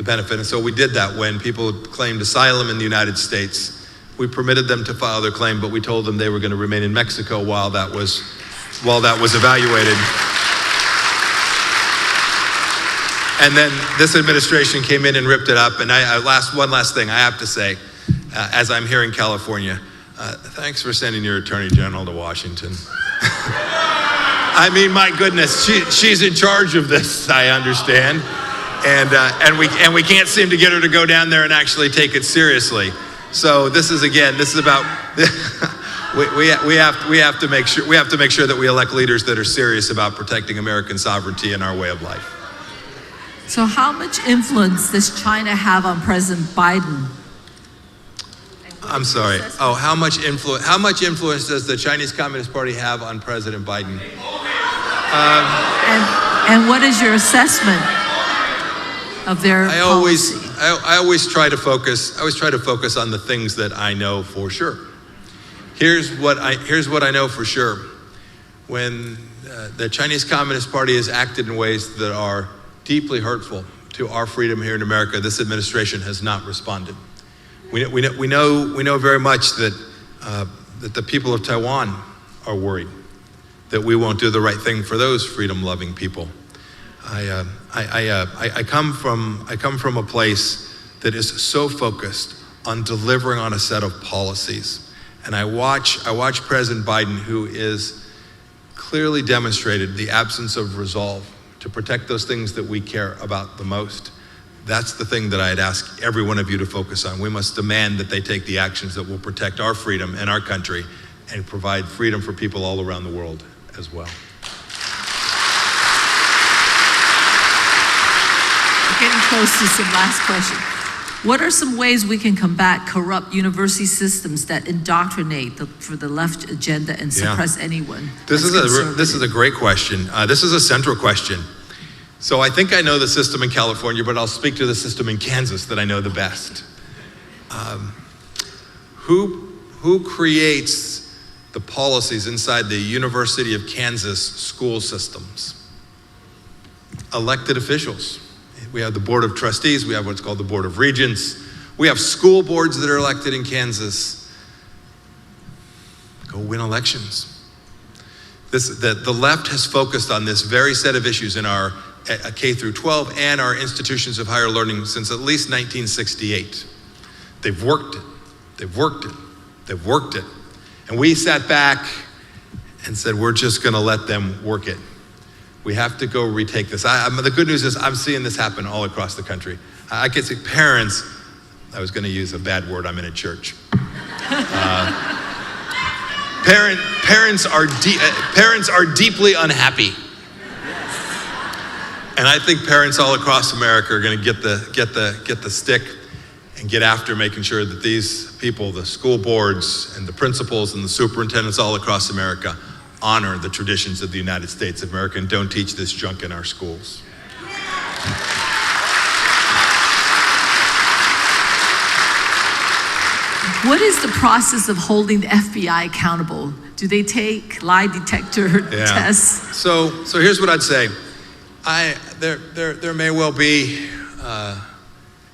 benefit. And so we did that when people claimed asylum in the United States. We permitted them to file their claim, but we told them they were going to remain in Mexico while that was evaluated. And then this administration came in and ripped it up. And one last thing I have to say, as I'm here in California, thanks for sending your Attorney General to Washington. I mean, my goodness, she's in charge of this, I understand. And we can't seem to get her to go down there and actually take it seriously. So this is about we have to make sure that we elect leaders that are serious about protecting American sovereignty and our way of life. So how much influence does China have on President Biden? I'm sorry. Oh, how much influence does the Chinese Communist Party have on President Biden? And what is your assessment of their policy? I always try to focus on the things that I know for sure. Here's what I know for sure. When the Chinese Communist Party has acted in ways that are deeply hurtful to our freedom here in America, this administration has not responded. We know very much that the people of Taiwan are worried that we won't do the right thing for those freedom-loving people. I come from a place that is so focused on delivering on a set of policies, and I watch President Biden, who is clearly demonstrated the absence of resolve to protect those things that we care about the most. That's the thing that I'd ask every one of you to focus on. We must demand that they take the actions that will protect our freedom and our country and provide freedom for people all around the world as well. We're getting close to some last question. What are some ways we can combat corrupt university systems that indoctrinate for the left agenda and suppress anyone? This is a great question. This is a central question. So I think I know the system in California, but I'll speak to the system in Kansas that I know the best. Who creates the policies inside the University of Kansas school systems. Elected officials. We have the Board of Trustees, we have what's called the Board of Regents, we have school boards that are elected in Kansas. Go win elections. The left has focused on this very set of issues in our K through 12 and our institutions of higher learning since at least 1968. They've worked it, they've worked it, they've worked it. And we sat back and said, we're just gonna let them work it. We have to go retake this. The good news is I'm seeing this happen all across the country. I can see parents, I was gonna use a bad word, I'm in a church. Parents are deeply unhappy. And I think parents all across America are gonna get the stick and get after making sure that these people, the school boards and the principals and the superintendents all across America, honor the traditions of the United States of America and don't teach this junk in our schools. What is the process of holding the FBI accountable? Do they take lie detector tests? So here's what I'd say. There may well be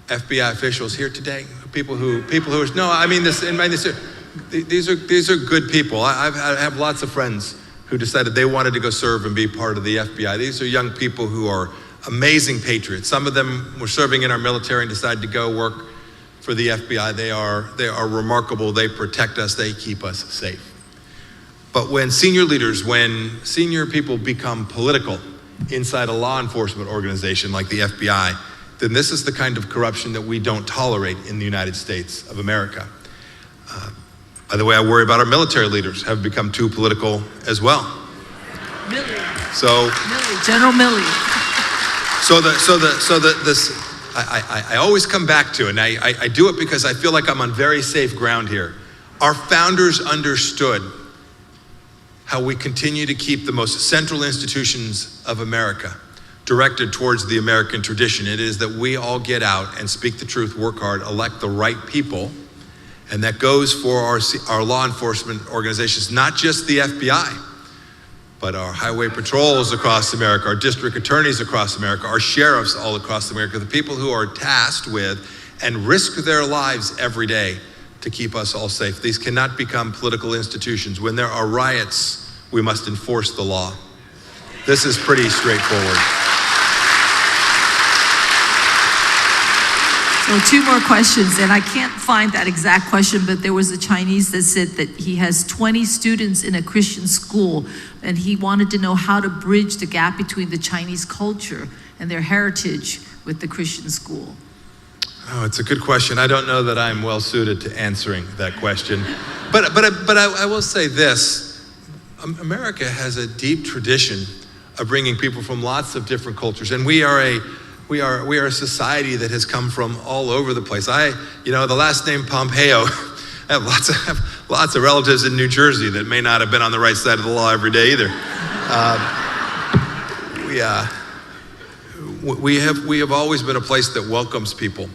FBI officials here today, people who are, no, I mean this, these are good people. I have lots of friends who decided they wanted to go serve and be part of the FBI. These are young people who are amazing patriots. Some of them were serving in our military and decided to go work for the FBI. They are remarkable. They protect us. They keep us safe. But when senior leaders, when senior people become political inside a law enforcement organization like the FBI, then this is the kind of corruption that we don't tolerate in the United States of America. By the way, I worry about our military leaders have become too political as well. Milley. So Milley, General Milley. I always come back to it, and I do it because I feel like I'm on very safe ground here. Our founders understood how we continue to keep the most central institutions of America directed towards the American tradition. It is that we all get out and speak the truth, work hard, elect the right people, and that goes for our law enforcement organizations, not just the FBI, but our highway patrols across America, our district attorneys across America, our sheriffs all across America, the people who are tasked with and risk their lives every day to keep us all safe. These cannot become political institutions. When there are riots, we must enforce the law. This is pretty straightforward. So 2 more questions, and I can't find that exact question, but there was a Chinese that said that he has 20 students in a Christian school, and he wanted to know how to bridge the gap between the Chinese culture and their heritage with the Christian school. Oh, it's a good question. I don't know that I'm well suited to answering that question. But I will say this. America has a deep tradition of bringing people from lots of different cultures, and we are a society that has come from all over the place. The last name Pompeo, I have lots of relatives in New Jersey that may not have been on the right side of the law every day either. We have always been a place that welcomes people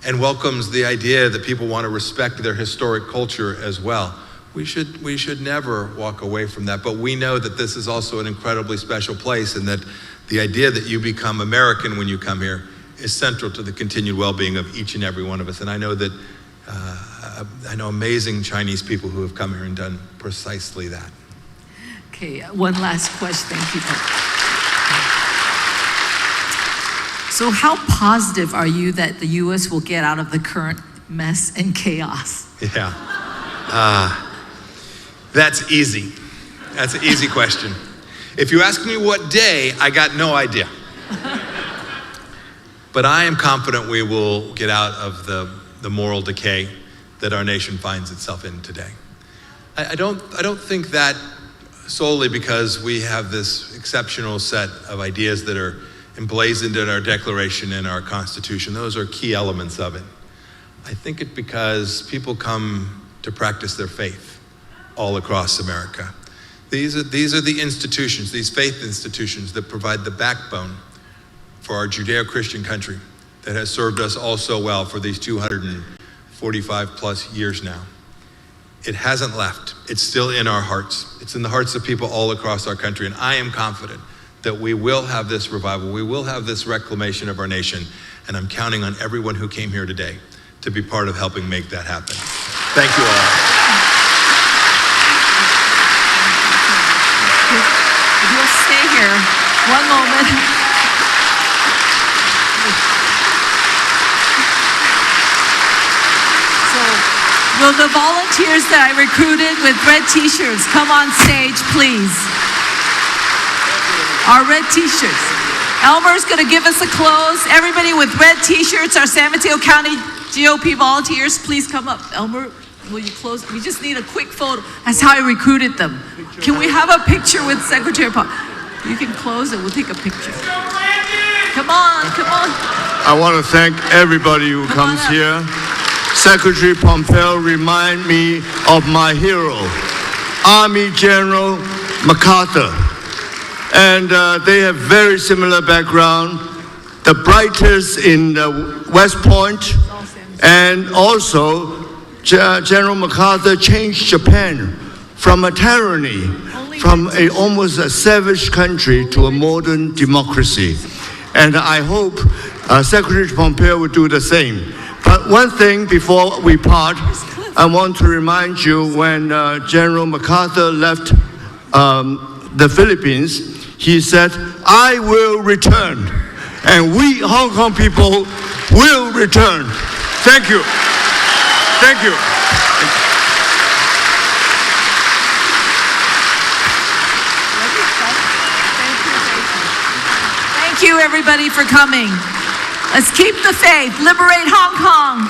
and welcomes the idea that people want to respect their historic culture as well. We should never walk away from that, but we know that this is also an incredibly special place, and that the idea that you become American when you come here is central to the continued well-being of each and every one of us. And I know that I know amazing Chinese people who have come here and done precisely that. Okay, one last question. Thank you. So how positive are you that the U.S. will get out of the current mess and chaos? Yeah. That's easy. That's an easy question. If you ask me what day, I got no idea. But I am confident we will get out of the moral decay that our nation finds itself in today. I don't think that solely because we have this exceptional set of ideas that are emblazoned in our Declaration and our Constitution. Those are key elements of it. I think it's because people come to practice their faith all across America. These are the institutions, these faith institutions that provide the backbone for our Judeo-Christian country that has served us all so well for these 245 plus years now. It hasn't left. It's still in our hearts. It's in the hearts of people all across our country. And I am confident that we will have this revival. We will have this reclamation of our nation. And I'm counting on everyone who came here today to be part of helping make that happen. Thank you all. If you'll stay here one moment. So, will the volunteers that I recruited with red t-shirts come on stage, please? Our red t-shirts. Elmer's going to give us a close. Everybody with red t-shirts, our San Mateo County GOP volunteers, please come up. Elmer, will you close? We just need a quick photo. That's how I recruited them. Can we have a picture with Secretary Pompeo? You can close it. We'll take a picture. Come on, come on. I want to thank everybody who comes here. Secretary Pompeo remind me of my hero, Army General MacArthur. And they have very similar background. The brightest in West Point, and also General MacArthur changed Japan from a tyranny, from almost a savage country to a modern democracy. And I hope Secretary Pompeo will do the same. But one thing before we part, I want to remind you when General MacArthur left the Philippines, he said, I will return. And we Hong Kong people will return. Thank you. Thank you. Thank you, everybody, for coming. Let's keep the faith. Liberate Hong Kong.